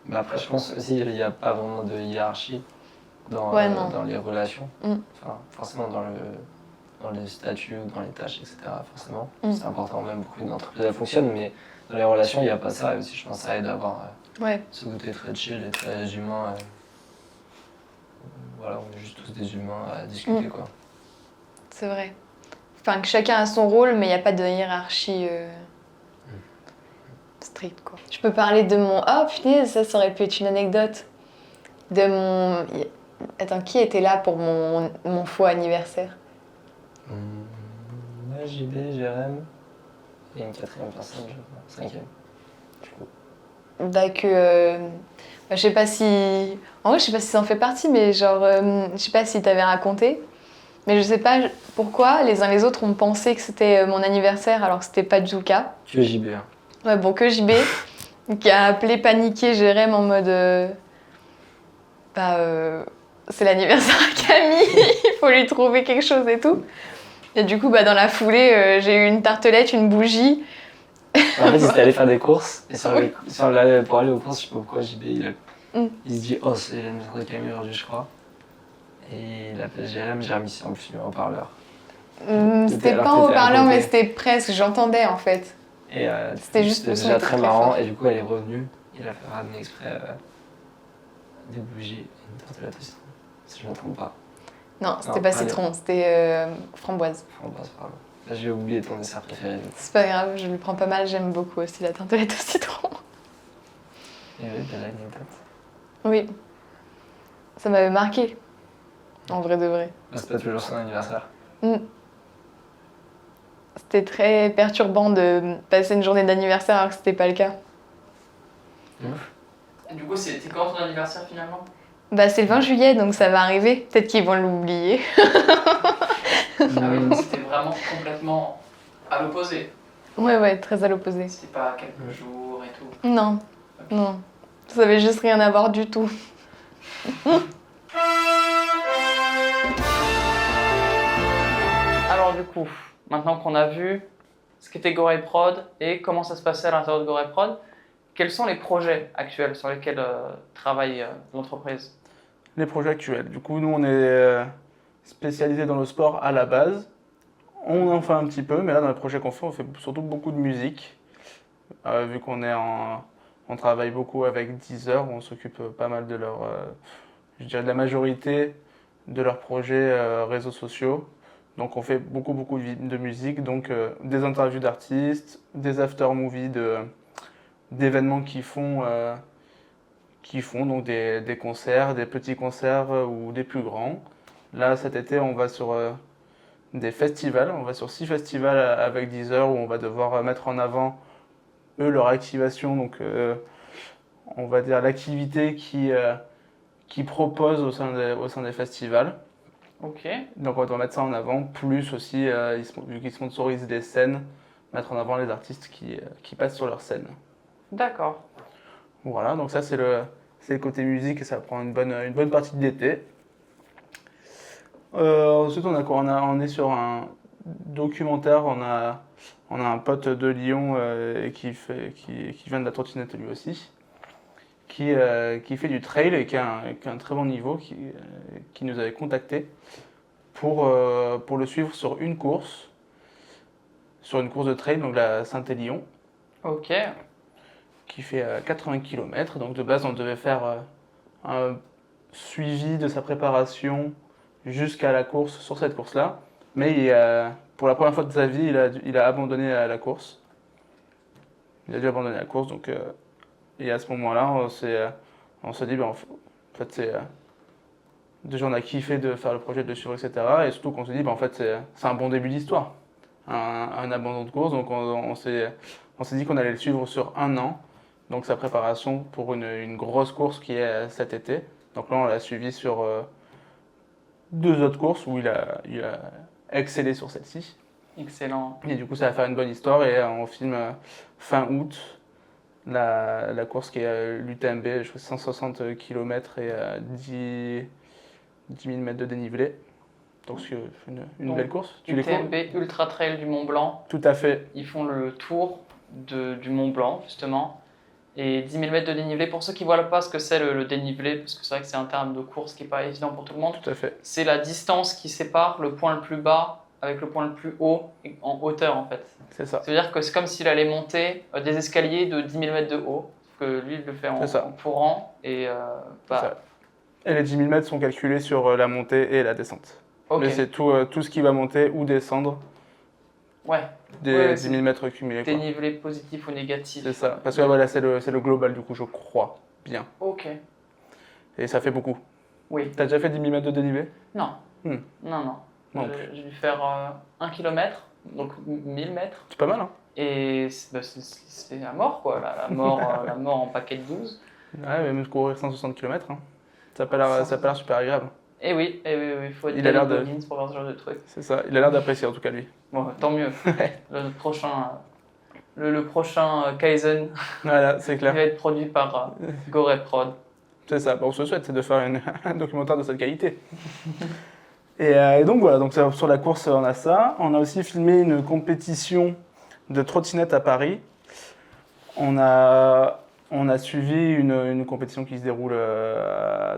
Mais après, je pense aussi qu'il n'y a pas vraiment de hiérarchie dans, Ouais, non. dans les relations. Mm. Enfin, forcément dans les statuts, dans les tâches, etc. Forcément, c'est important, même beaucoup d'entreprises elles fonctionnent, mais dans les relations, il n'y a pas ça. Et aussi, je pense que ça aide à avoir ouais, ce côté très chill et très humain. Voilà, on est juste tous des humains à discuter, quoi. c'est vrai. Enfin, que chacun a son rôle, mais il n'y a pas de hiérarchie stricte, quoi. Je peux parler de mon... Oh, punaise, ça aurait pu être une anecdote. De mon... Attends, qui était là pour mon faux anniversaire? Moi, JB, Jérém et une 4e personne, je crois. 5e. Du coup. Je sais pas si... En vrai, je sais pas si ça en fait partie, mais genre... je sais pas si t'avais raconté. Mais je sais pas pourquoi les uns les autres ont pensé que c'était mon anniversaire alors que c'était pas du tout le cas. Tu es JB, hein. Ouais, bon, que JB, qui a appelé paniqué Jérém en mode... c'est l'anniversaire à Camille, il faut lui trouver quelque chose et tout. Et du coup, dans la foulée, j'ai eu une tartelette, une bougie. En fait, il était allé faire des courses, et pour aller aux courses, je sais pas pourquoi JB, il se dit « Oh, c'est l'anniversaire de Camille aujourd'hui, je crois ». Et il appelle Jérém ici en plus, en haut-parleur. C'était Alors pas que en t'étais à haut-parleur, côté. mais c'était presque, j'entendais en fait. Et C'était juste c'était le son déjà était très très marrant, fort. et du coup, elle est revenue, il a fait ramener exprès des bougies et une tartelette au citron, si je ne me trompe pas. Non, c'était Non, pas allez. citron, c'était framboise. Framboise, pardon. Là, j'ai oublié ton dessert préféré. C'est pas grave, je le prends pas mal, j'aime beaucoup aussi la tartelette au citron. Et oui, belle anecdote. Oui, ça m'avait marqué, en vrai de vrai. Bah, c'est pas toujours son anniversaire. C'était très perturbant de passer une journée d'anniversaire alors que c'était pas le cas. Et du coup, c'était quand ton anniversaire finalement? C'est le 20 juillet, donc ça va arriver. Peut-être qu'ils vont l'oublier. Ah oui, donc c'était vraiment complètement à l'opposé. Ouais, très à l'opposé. C'est pas quelques jours et tout. Non, non. Ça avait juste rien à voir du tout. Alors du coup, maintenant qu'on a vu ce qu'était Gorey Prod et comment ça se passait à l'intérieur de Gorey Prod, quels sont les projets actuels sur lesquels travaille l'entreprise? Les projets actuels. Du coup, nous, on est spécialisé dans le sport à la base. On en fait un petit peu, mais là, dans les projets qu'on fait, on fait surtout beaucoup de musique. Vu qu'on est on travaille beaucoup avec Deezer, on s'occupe pas mal de leur, je dirais de la majorité de leurs projets réseaux sociaux. Donc on fait beaucoup de musique, donc des interviews d'artistes, des after-movies d'événements qui font donc des concerts, des petits concerts ou des plus grands. Là cet été on va sur des festivals, on va sur 6 festivals avec Deezer où on va devoir mettre en avant eux leur activation, donc on va dire l'activité qui proposent au sein des festivals. Ok. Donc on doit mettre ça en avant, plus aussi, vu qu'ils sponsorisent des scènes, mettre en avant les artistes qui passent sur leur scène. D'accord. Voilà, donc ça c'est le côté musique et ça prend une bonne partie de l'été. Ensuite on a quoi? On est sur un documentaire, on a un pote de Lyon qui vient de la trottinette lui aussi, qui fait du trail et qui a un très bon niveau, qui nous avait contacté pour le suivre sur une course de trail, donc la Saint-Élion, Ok. qui fait 80 km. Donc de base, on devait faire un suivi de sa préparation jusqu'à la course sur cette course-là. Mais pour la première fois de sa vie, il a abandonné la course. Il a dû abandonner la course, donc et à ce moment-là, on s'est dit, ben, en fait, déjà on a kiffé de faire le projet, de le suivre, etc. Et surtout qu'on se dit, ben, en fait, c'est un bon début d'histoire, un abandon de course. Donc on s'est dit qu'on allait le suivre sur un an, donc sa préparation pour une grosse course qui est cet été. Donc là, on l'a suivi sur 2 autres courses où il a excellé sur celle-ci. Excellent. Et du coup, ça va faire une bonne histoire et on filme fin août la course qui est l'UTMB, je crois 160 km et 10 000 mètres de dénivelé. Donc c'est une belle course. Tu les cours? UTMB Ultra Trail du Mont Blanc. Tout à fait. Ils font le tour du Mont Blanc, justement. Et 10 000 mètres de dénivelé. Pour ceux qui ne voient pas ce que c'est le dénivelé, parce que c'est vrai que c'est un terme de course qui n'est pas évident pour tout le monde, Tout à fait. c'est la distance qui sépare le point le plus bas avec le point le plus haut en hauteur, en fait. C'est ça. Ça veut dire que c'est comme s'il allait monter des escaliers de 10 000 mètres de haut. Sauf que lui, il le fait en courant. Et, Et les 10 000 mètres sont calculés sur la montée et la descente. ok. Mais c'est tout ce qui va monter ou descendre Ouais, des Ouais, 10 000 mètres cumulés. Quoi. dénivelé positif ou négatif. C'est ça. Parce que voilà, c'est le global du coup, je crois. Bien. Ok. Et ça fait beaucoup. Oui. T'as déjà fait 10 000 mètres de dénivelé? Non. Hmm. Non. Non. J'ai dû faire 1 km, donc 1000 mètres. C'est pas mal, hein? Et c'est la mort, quoi. La mort en paquet de 12. Ouais, mais même courir 160 km, hein. Ça a pas l'air super agréable. Et oui, il faut être Il a l'air de- Goggins pour faire ce genre de truc. C'est ça. Il a l'air d'apprécier en tout cas lui. Bon, tant mieux. Le prochain Kaizen Voilà, c'est qui clair. va être produit par Gorey Prod. C'est ça. Bon, on se souhaite, c'est de faire un documentaire de cette qualité. Et donc voilà, donc sur la course, on a ça. On a aussi filmé une compétition de trottinette à Paris. On a suivi une compétition qui se déroule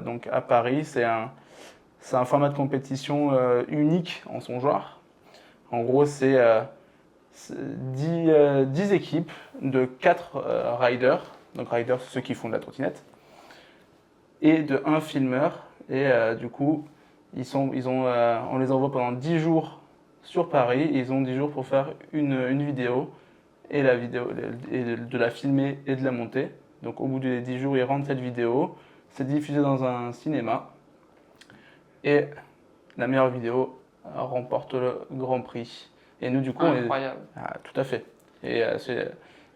donc à Paris. C'est un format de compétition unique en son genre. En gros, c'est 10 équipes de 4 riders. Donc riders, c'est ceux qui font de la trottinette. Et de 1 filmeur. Et du coup, on les envoie pendant 10 jours sur Paris. Ils ont 10 jours pour faire une vidéo. Et de la filmer et de la monter. Donc au bout des 10 jours, ils rendent cette vidéo. C'est diffusé dans un cinéma. Et la meilleure vidéo remporte le grand prix. Et nous, du coup, Incroyable. tout à fait. Et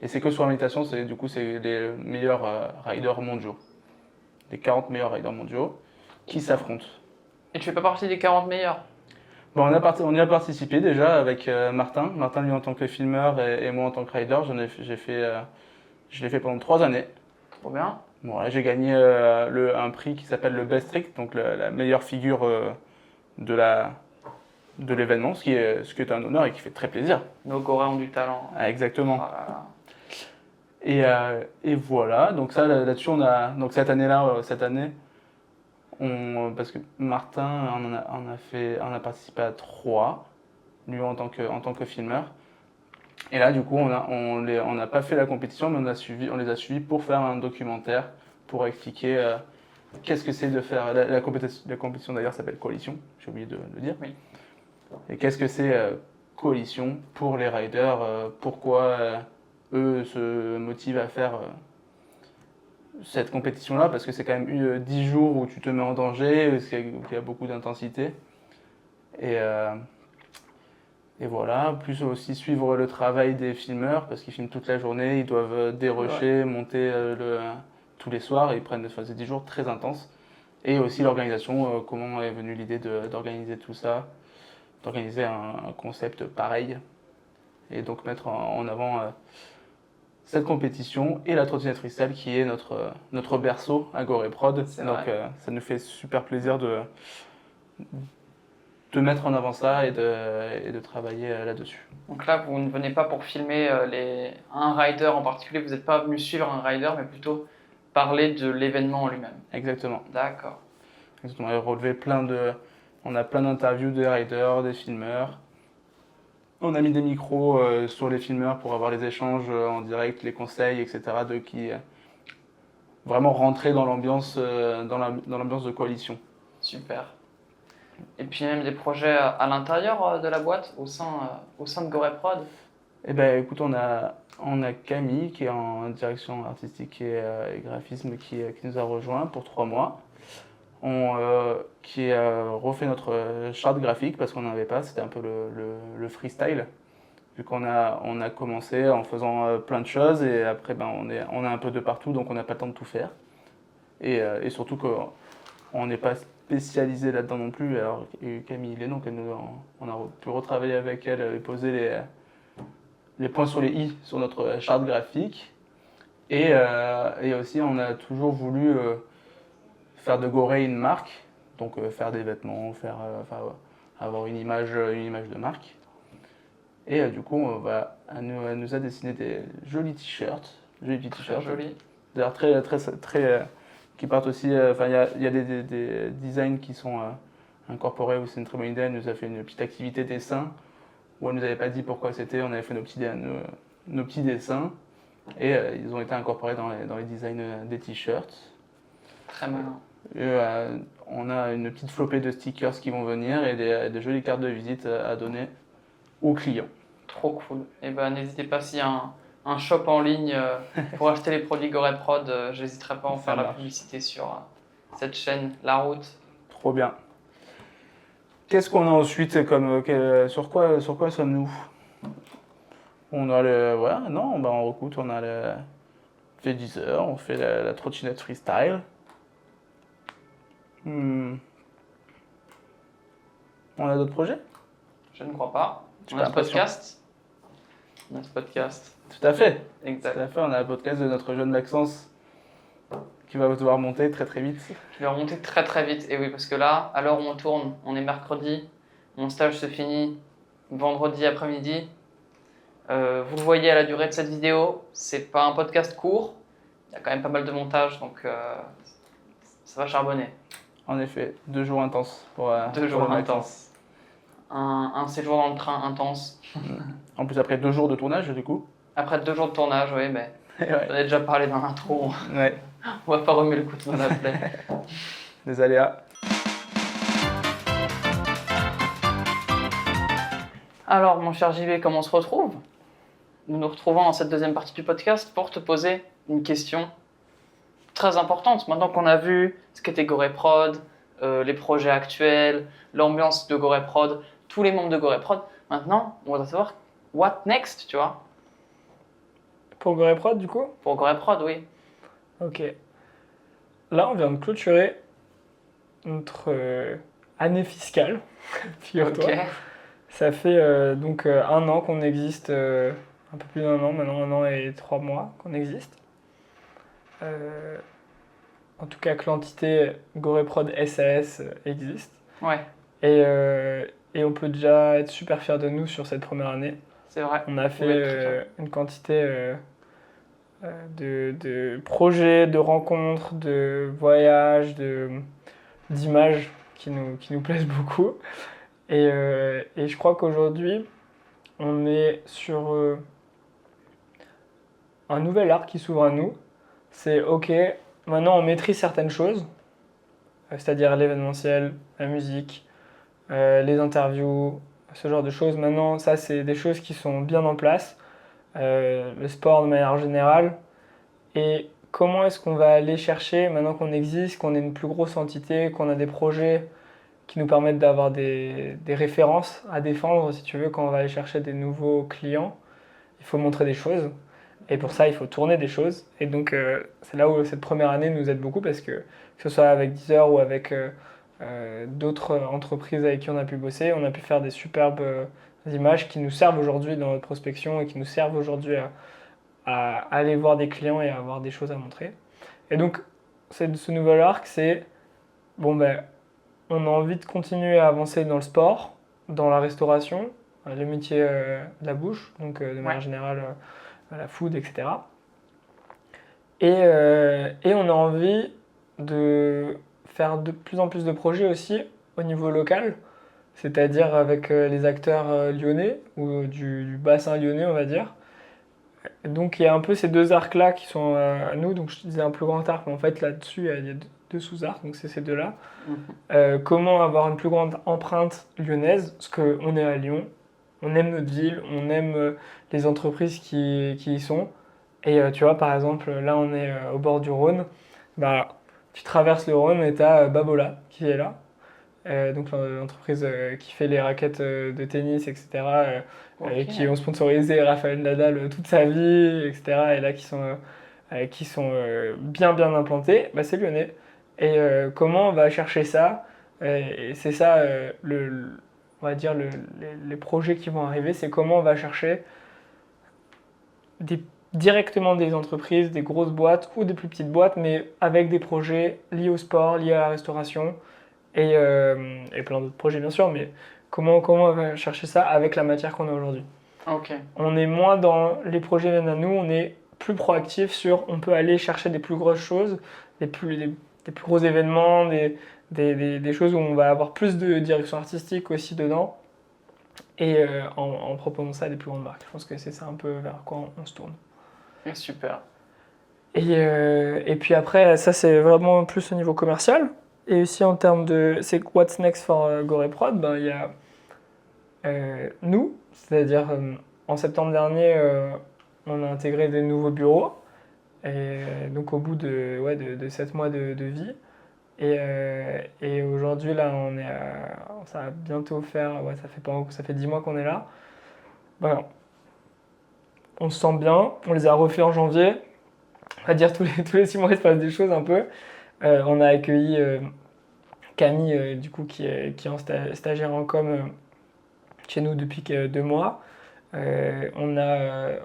c'est que sur invitation, c'est les meilleurs riders mondiaux. Les 40 meilleurs riders mondiaux qui s'affrontent. Et tu fais pas partie des 40 meilleurs? Bon, on y a participé déjà avec Martin. Martin, lui, en tant que filmeur et moi en tant que rider. Je l'ai fait pendant 3 années. Trop bien. Bon, là, j'ai gagné un prix qui s'appelle le Best Trick, donc la meilleure figure de l'événement, ce qui est un honneur et qui fait très plaisir. Nos Gorais ont du talent. Ah, exactement. Oh là là. Et voilà, donc ça là-dessus, donc cette année, parce que Martin, on a participé à 3, lui en tant que filmeur. Et là, du coup, on n'a pas fait la compétition, mais on les a suivis pour faire un documentaire, pour expliquer qu'est-ce que c'est de faire. La compétition d'ailleurs s'appelle Coalition, j'ai oublié de le dire. Oui. Et qu'est-ce que c'est Coalition pour les riders, pourquoi eux se motivent à faire cette compétition-là, parce que c'est quand même 10 jours où tu te mets en danger, où il y a beaucoup d'intensité. Et voilà, plus aussi suivre le travail des filmeurs, parce qu'ils filment toute la journée, ils doivent dérusher, monter tous les soirs, et ils prennent c'est 10 jours très intenses. Et aussi l'organisation, comment est venue l'idée d'organiser tout ça, d'organiser un concept pareil, et donc mettre en avant cette compétition et la trottinette freestyle qui est notre berceau à GoReProd. Donc ça nous fait super plaisir de mettre en avant ça et de travailler là-dessus. Donc là, vous ne venez pas pour filmer un rider en particulier, vous n'êtes pas venu suivre un rider, mais plutôt parler de l'événement en lui-même. Exactement. D'accord. Exactement. On a plein d'interviews des riders, des filmeurs. On a mis des micros sur les filmeurs pour avoir les échanges en direct, les conseils, etc. Vraiment rentrer dans l'ambiance de Coalition. Super. Et puis même des projets à l'intérieur de la boîte, au sein de GoReProd. Eh ben, écoute, on a Camille qui est en direction artistique et graphisme qui nous a rejoint pour 3 mois. Qui a refait notre charte graphique parce qu'on n'en avait pas, c'était un peu le freestyle. Vu qu'on a commencé en faisant plein de choses et après on est un peu de partout donc on n'a pas le temps de tout faire. Et surtout qu'on n'est pas spécialisé là-dedans non plus. Alors Camille Lénon, on a pu retravailler avec elle et poser les points sur les i sur notre charte graphique. Et aussi on a toujours voulu faire de Gorée une marque, donc faire des vêtements, avoir une image de marque. Et du coup, elle nous a dessiné des jolis t-shirts. Joli. D'ailleurs, très qui partent aussi. Il y a des designs qui sont incorporés où c'est une très bonne idée. Elle nous a fait une petite activité dessin où elle nous avait pas dit pourquoi c'était. On avait fait nos petits dessins et ils ont été incorporés dans les designs des t-shirts. Très malin. On a une petite flopée de stickers qui vont venir et des jolies cartes de visite à donner aux clients. Trop cool. Et ben n'hésitez pas s'il y a un shop en ligne pour acheter les produits GoReProd, j'hésiterai pas à en faire la publicité sur cette chaîne, La Route. Trop bien. Qu'est-ce qu'on a ensuite sur quoi sommes-nous? On a en recoute, on a fait 10 heures, on fait la trottinette freestyle. On a d'autres projets? Je ne crois pas. J'ai On pas a ce l'impression. podcast. Tout à fait. Exact. Tout à fait, on a un podcast de notre jeune Maxence qui va devoir monter très très vite. Je vais remonter très très vite. Et oui, parce que là, à l'heure où on tourne, on est mercredi. Mon stage se finit vendredi après-midi. Vous le voyez à la durée de cette vidéo, c'est pas un podcast court. Il y a quand même pas mal de montage, donc ça va charbonner. En effet, 2 jours intenses pour 2 jours pour le Maxence. intenses. Un séjour dans le train intense. En plus, après 2 jours de tournage, du coup. Après 2 jours de tournage, oui, mais Ouais. j'en ai déjà parlé dans l'intro. Ouais, On va pas remettre le couteau dans la plaie. des aléas. Alors, mon cher JB, comment on se retrouve? Nous nous retrouvons dans cette deuxième partie du podcast pour te poser une question très importante. Maintenant qu'on a vu ce qu'était GoReProd, les projets actuels, l'ambiance de GoReProd, tous les membres de GoReProd, maintenant, on va savoir what next, tu vois? Pour GoReProd, du coup? Pour GoReProd, oui. Ok. Là, on vient de clôturer notre année fiscale, figure-toi. Ok. Ça fait donc 1 an qu'on existe, un peu plus d'1 an maintenant, 1 an et 3 mois qu'on existe. En tout cas que l'entité GoreProd SAS existe. Ouais, Et on peut déjà être super fiers de nous sur cette première année. c'est vrai. On a Vous pouvez être très fait fiers. une quantité de projets, de rencontres, de voyages, d'images qui nous plaisent beaucoup. Et je crois qu'aujourd'hui, on est sur un nouvel arc qui s'ouvre à nous. C'est OK, maintenant on maîtrise certaines choses, c'est-à-dire l'événementiel, la musique, les interviews, ce genre de choses. Maintenant, ça, c'est des choses qui sont bien en place. Le sport de manière générale. Et comment est-ce qu'on va aller chercher, maintenant qu'on existe, qu'on est une plus grosse entité, qu'on a des projets qui nous permettent d'avoir des références à défendre, si tu veux, quand on va aller chercher des nouveaux clients, il faut montrer des choses. Et pour ça, il faut tourner des choses. Et donc, c'est là où cette première année nous aide beaucoup parce que ce soit avec Deezer ou avec d'autres entreprises avec qui on a pu bosser, on a pu faire des superbes images qui nous servent aujourd'hui dans notre prospection et qui nous servent aujourd'hui à aller voir des clients et à avoir des choses à montrer. Et donc, ce nouvel arc, c'est bon, ben, on a envie de continuer à avancer dans le sport, dans la restauration, le métier de la bouche, donc de manière générale la food, etc. Et on a envie de faire de plus en plus de projets aussi au niveau local, c'est-à-dire avec les acteurs lyonnais ou du bassin lyonnais, on va dire. Donc il y a un peu ces deux arcs-là qui sont à nous, donc je te disais un plus grand arc, mais en fait là-dessus il y a deux sous-arcs, donc c'est ces deux-là. Comment avoir une plus grande empreinte lyonnaise, parce qu'on est à Lyon, on aime notre ville, on aime les entreprises qui y sont. Et tu vois, par exemple, là on est au bord du Rhône, bah, tu traverses le Rhône et tu as Babola qui est là. Donc l'entreprise qui fait les raquettes de tennis, etc., qui ont sponsorisé Rafael Nadal toute sa vie, etc., et là qui sont bien implantés, bah, c'est lyonnais. Et comment on va chercher ça et c'est ça, on va dire, les projets qui vont arriver, c'est comment on va chercher directement des entreprises, des grosses boîtes ou des plus petites boîtes, mais avec des projets liés au sport, liés à la restauration et plein d'autres projets bien sûr, mais comment on va chercher ça avec la matière qu'on a aujourd'hui. Ok. On est moins dans les projets viennent à nous, on est plus proactif sur on peut aller chercher des plus grosses choses, des plus gros événements, des choses où on va avoir plus de direction artistique aussi dedans et en proposant ça à des plus grandes marques. Je pense que c'est ça un peu vers quoi on se tourne. Super. Et puis après, ça c'est vraiment plus au niveau commercial. Et aussi en termes de c'est what's next for GoreProd, ben, il y a nous, c'est-à-dire en septembre dernier, on a intégré des nouveaux bureaux. Et donc au bout de 7 mois de vie. Et aujourd'hui, là, ça va bientôt faire, ça fait 10 mois qu'on est là. Voilà. On se sent bien, on les a refait en janvier. On va dire tous les 6 mois, il se passe des choses un peu. On a accueilli Camille, du coup, qui est en stagiaire en com chez nous depuis 2 mois. On a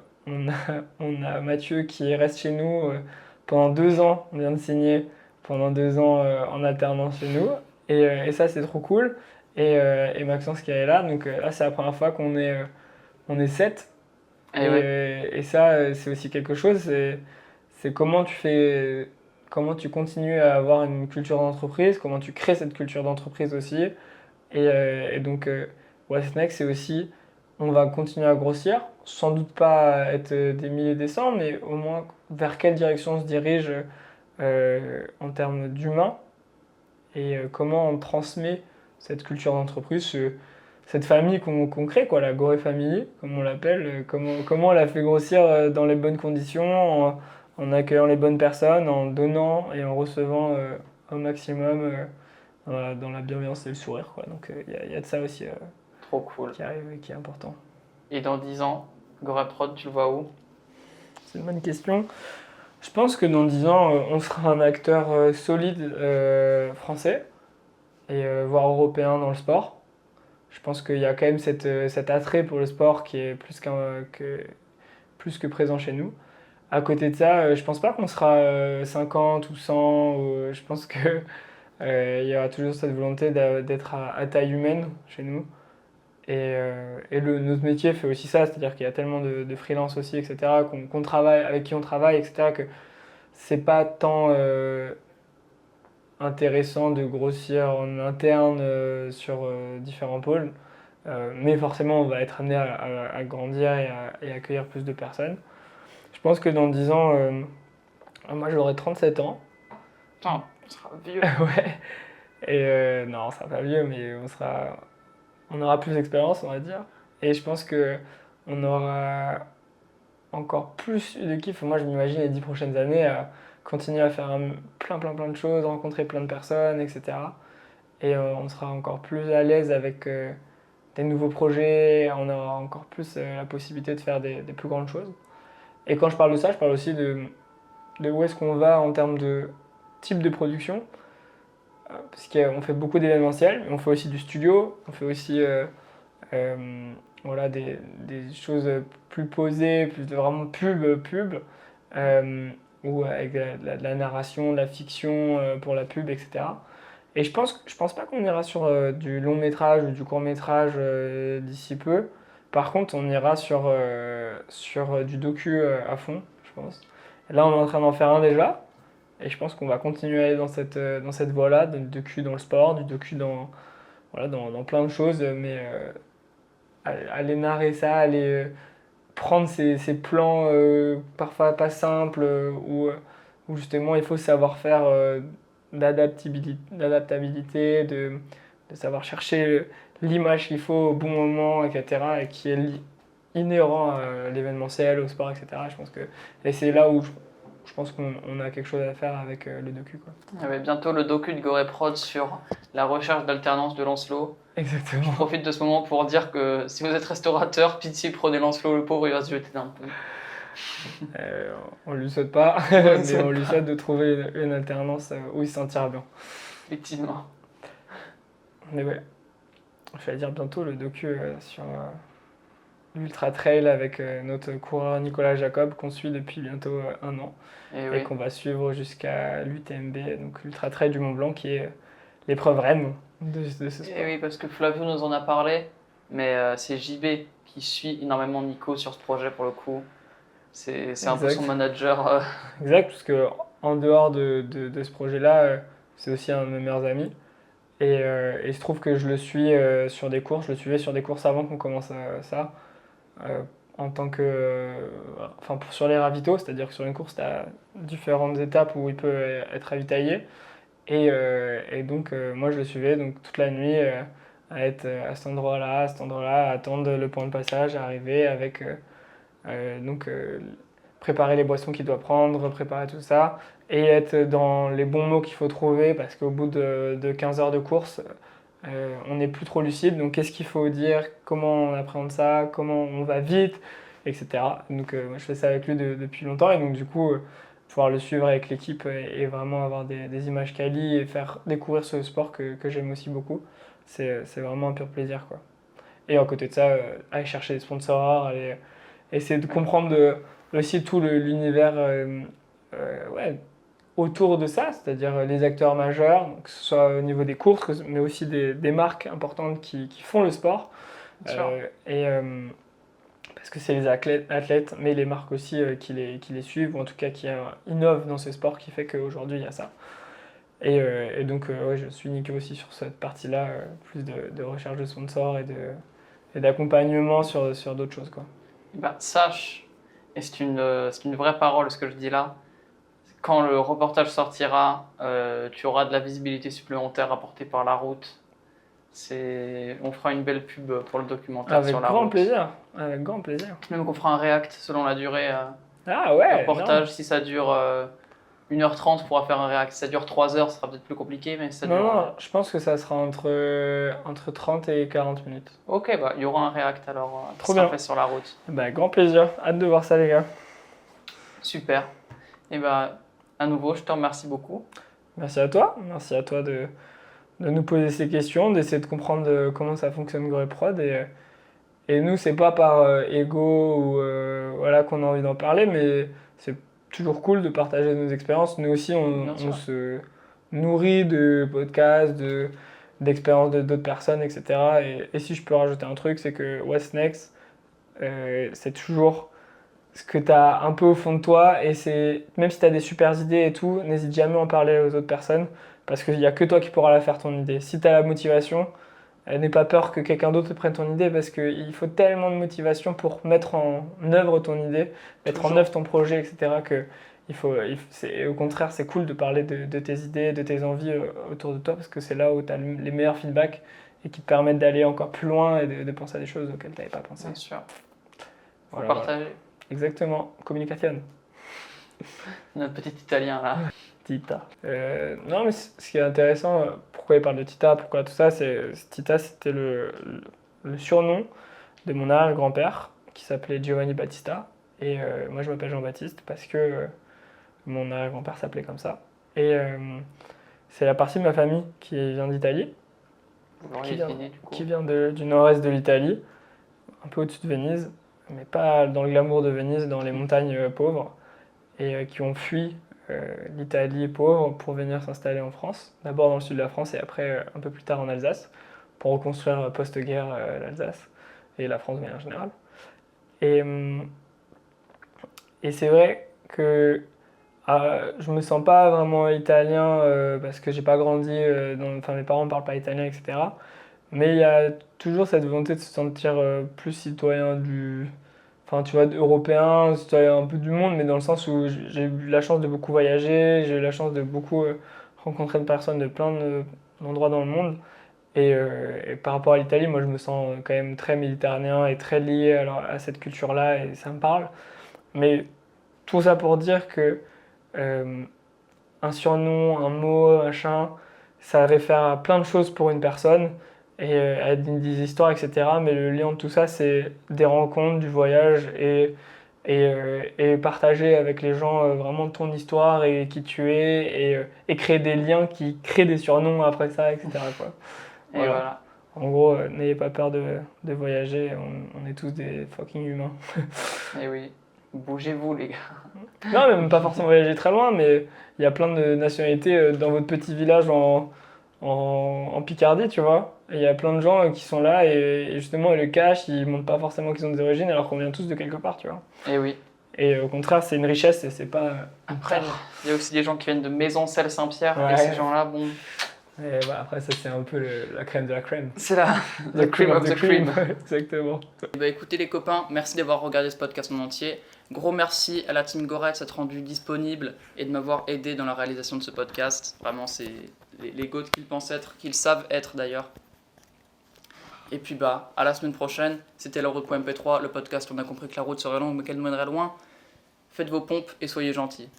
Mathieu qui reste chez nous pendant 2 ans. On vient de signer pendant 2 ans en alternance chez nous. Et ça, c'est trop cool. Et Maxence qui est là. Donc là, c'est la première fois qu'on est 7. Et ça, c'est aussi quelque chose. C'est comment tu continues à avoir une culture d'entreprise, comment tu crées cette culture d'entreprise aussi. Et donc, What's Next, c'est aussi, on va continuer à grossir, sans doute pas être des milliers, des cents, mais au moins vers quelle direction on se dirige en termes d'humain et comment on transmet cette culture d'entreprise, cette famille qu'on crée, quoi, la Gore Family, comme on l'appelle, comment on la fait grossir dans les bonnes conditions, en accueillant les bonnes personnes, en donnant et en recevant au maximum dans la bienveillance et le sourire, quoi. Donc il y a de ça aussi Trop cool. qui arrive et qui est important. Et dans 10 ans, GoreProd, tu le vois où? C'est une bonne question. Je pense que dans 10 ans, on sera un acteur solide français voire européen dans le sport. Je pense qu'il y a quand même cet attrait pour le sport qui est plus que présent chez nous. À côté de ça, je pense pas qu'on sera 50 ou 100. Je pense que il y aura toujours cette volonté d'être à taille humaine chez nous. Notre métier fait aussi ça, c'est-à-dire qu'il y a tellement de freelance aussi, etc., qu'on travaille, avec qui on travaille, etc., que c'est pas tant intéressant de grossir en interne sur différents pôles. Mais forcément, on va être amené à grandir et à accueillir plus de personnes. Je pense que dans 10 ans, moi j'aurai 37 ans. Putain, on sera vieux. Ouais. Et non, on sera pas vieux, mais on aura plus d'expérience, on va dire. Et je pense que on aura encore plus de kiff. Moi, je m'imagine les 10 prochaines années à continuer à faire plein de choses, rencontrer plein de personnes, etc. Et on sera encore plus à l'aise avec des nouveaux projets. On aura encore plus la possibilité de faire des plus grandes choses. Et quand je parle de ça, je parle aussi de où est-ce qu'on va en termes de type de production. Parce qu'on fait beaucoup d'événementiels, mais on fait aussi du studio, on fait aussi voilà, des choses plus posées, plus de vraiment pub, ou avec de la narration, de la fiction pour la pub, etc. Et je pense pas qu'on ira sur du long métrage ou du court métrage d'ici peu. Par contre, on ira sur du docu à fond, je pense. Là, on est en train d'en faire un déjà. Et je pense qu'on va continuer à aller dans cette voie-là, du docu dans le sport, du docu dans plein de choses, mais aller narrer ça, aller prendre ces plans parfois pas simples, où justement il faut savoir faire d'adaptabilité, de savoir chercher l'image qu'il faut au bon moment, etc., et qui est inhérent à l'événementiel, au sport, etc. Et c'est là où je pense qu'on a quelque chose à faire avec le docu, quoi. Il y avait bientôt le docu de Gorée Prod sur la recherche d'alternance de Lancelot. Exactement. Je profite de ce moment pour dire que si vous êtes restaurateur, pitié, prenez Lancelot, le pauvre, il va se jeter d'un pont. On lui souhaite pas, mais on lui souhaite de trouver une alternance où il se sentira bien. Effectivement. Mais ouais, je vais dire bientôt le docu sur l'Ultra Trail avec notre coureur Nicolas Jacob qu'on suit depuis bientôt 1 an et qu'on va suivre jusqu'à l'UTMB, donc l'Ultra Trail du Mont Blanc qui est l'épreuve reine de ce sport. Et oui, parce que Flavio nous en a parlé, mais c'est JB qui suit énormément Nico sur ce projet pour le coup. C'est un peu son manager. Exact, parce que en dehors de ce projet-là, c'est aussi un de mes meilleurs amis. Et il se trouve que je le suis sur des courses, je le suivais sur des courses avant qu'on commence ça. En tant que. Sur les ravitaux, c'est-à-dire que sur une course, tu as différentes étapes où il peut être ravitaillé. Et donc, moi, je le suivais donc, toute la nuit à être à cet endroit-là, à attendre le point de passage, à arriver avec. Préparer les boissons qu'il doit prendre, préparer tout ça, et être dans les bons mots qu'il faut trouver, parce qu'au bout de 15 heures de course, on n'est plus trop lucide, donc qu'est-ce qu'il faut dire, comment on appréhende ça, comment on va vite, etc. Donc moi je fais ça avec lui depuis longtemps, et donc du coup, pouvoir le suivre avec l'équipe et vraiment avoir des images quali et faire découvrir ce sport que j'aime aussi beaucoup, c'est vraiment un pur plaisir, quoi. Et à côté de ça, aller chercher des sponsors, aller essayer de comprendre aussi tout l'univers autour de ça, c'est-à-dire les acteurs majeurs, que ce soit au niveau des courses, mais aussi des marques importantes qui font le sport. Parce que c'est les athlètes, mais les marques aussi qui les suivent, ou en tout cas qui innovent dans ce sport, qui fait qu'aujourd'hui il y a ça. Et donc je suis Nico aussi sur cette partie-là, plus de recherche de sponsors et d'accompagnement sur d'autres choses, quoi. Sache, et c'est une vraie parole ce que je dis là, quand le reportage sortira, tu auras de la visibilité supplémentaire apportée par la route. On fera une belle pub pour le documentaire sur la route. Avec grand plaisir. Même qu'on fera un react selon la durée du reportage. Non. Si ça dure 1h30, on pourra faire un react. Si ça dure 3h, ce sera peut-être plus compliqué, mais ça dure... Non, je pense que ça sera entre 30 et 40 minutes. Ok, il y aura un react alors qui Trop sera bien. fait sur la route. Grand plaisir, hâte de voir ça, les gars. Super. Et à nouveau, je te remercie beaucoup. Merci à toi de de nous poser ces questions, d'essayer de comprendre comment ça fonctionne GoreProd. Et nous, c'est pas par ego ou voilà, qu'on a envie d'en parler, mais c'est toujours cool de partager nos expériences. Nous aussi, Bien sûr. on se nourrit de podcasts, d'expériences d'autres personnes, etc. Et si je peux rajouter un truc, c'est que What's Next, c'est toujours ce que tu as un peu au fond de toi. Et même si tu as des super idées et tout, n'hésite jamais à en parler aux autres personnes, parce qu'il n'y a que toi qui pourras la faire ton idée. Si tu as la motivation, n'aie pas peur que quelqu'un d'autre prenne ton idée, parce qu'il faut tellement de motivation pour mettre en œuvre ton idée, mettre en Toujours. œuvre ton projet, etc. que au contraire, c'est cool de parler de tes idées, de tes envies autour de toi, parce que c'est là où tu as les meilleurs feedbacks et qui te permettent d'aller encore plus loin et de penser à des choses auxquelles tu n'avais pas pensé. Bien sûr. Faut Voilà, partager. Exactement, communication. Notre petit italien là. Tita. Non, mais ce qui est intéressant, pourquoi il parle de Tita, pourquoi tout ça, Tita, c'était le surnom de mon arrière-grand-père qui s'appelait Giovanni Battista. Et moi, je m'appelle Jean-Baptiste parce que mon arrière-grand-père s'appelait comme ça. Et c'est la partie de ma famille qui vient d'Italie, Vous l'auriez Qui vient- fini du coup. qui vient du nord-est de l'Italie, un peu au-dessus de Venise, mais pas dans le glamour de Venise, dans les montagnes pauvres, et qui ont fui l'Italie pauvre pour venir s'installer en France, d'abord dans le sud de la France et après un peu plus tard en Alsace, pour reconstruire post-guerre l'Alsace et la France de manière générale. Et, et c'est vrai que je me sens pas vraiment italien parce que j'ai pas grandi, enfin mes parents ne parlent pas italien, etc. Mais il y a toujours cette volonté de se sentir plus citoyen enfin tu vois, européen, citoyen un peu du monde, mais dans le sens où j'ai eu la chance de beaucoup voyager, j'ai eu la chance de beaucoup rencontrer de personnes de plein d'endroits dans le monde. Et par rapport à l'Italie, moi je me sens quand même très méditerranéen et très lié à cette culture-là et ça me parle. Mais tout ça pour dire que euh, un surnom, un mot, machin, ça réfère à plein de choses pour une personne et à des histoires, etc. Mais le lien de tout ça, c'est des rencontres, du voyage et partager avec les gens vraiment ton histoire et qui tu es et créer des liens qui créent des surnoms après ça, etc. quoi. Et Voilà. voilà. En gros, n'ayez pas peur de voyager, on est tous des fucking humains. Et oui. Bougez-vous les gars. Non, mais même pas forcément voyager très loin, mais il y a plein de nationalités dans votre petit village en Picardie, tu vois. Et il y a plein de gens qui sont là et justement ils le cachent, ils montrent pas forcément qu'ils ont des origines alors qu'on vient tous de quelque part, tu vois. Et oui. Et au contraire, c'est une richesse et c'est pas. Après, il y a aussi des gens qui viennent de Maisoncelles-Saint-Pierre Ouais. et ces gens-là, bon, Et bah, après, ça c'est un peu la crème de la crème. c'est la the cream of the cream. Exactement. Bah écoutez les copains, merci d'avoir regardé ce podcast en entier. Gros merci à la team Goret de s'être rendue disponible et de m'avoir aidé dans la réalisation de ce podcast. Vraiment, c'est les goats qu'ils pensent être, qu'ils savent être d'ailleurs. Et puis bah, à la semaine prochaine. C'était la route.mp3, le podcast où on a compris que la route serait longue mais qu'elle mènerait loin. Faites vos pompes et soyez gentils.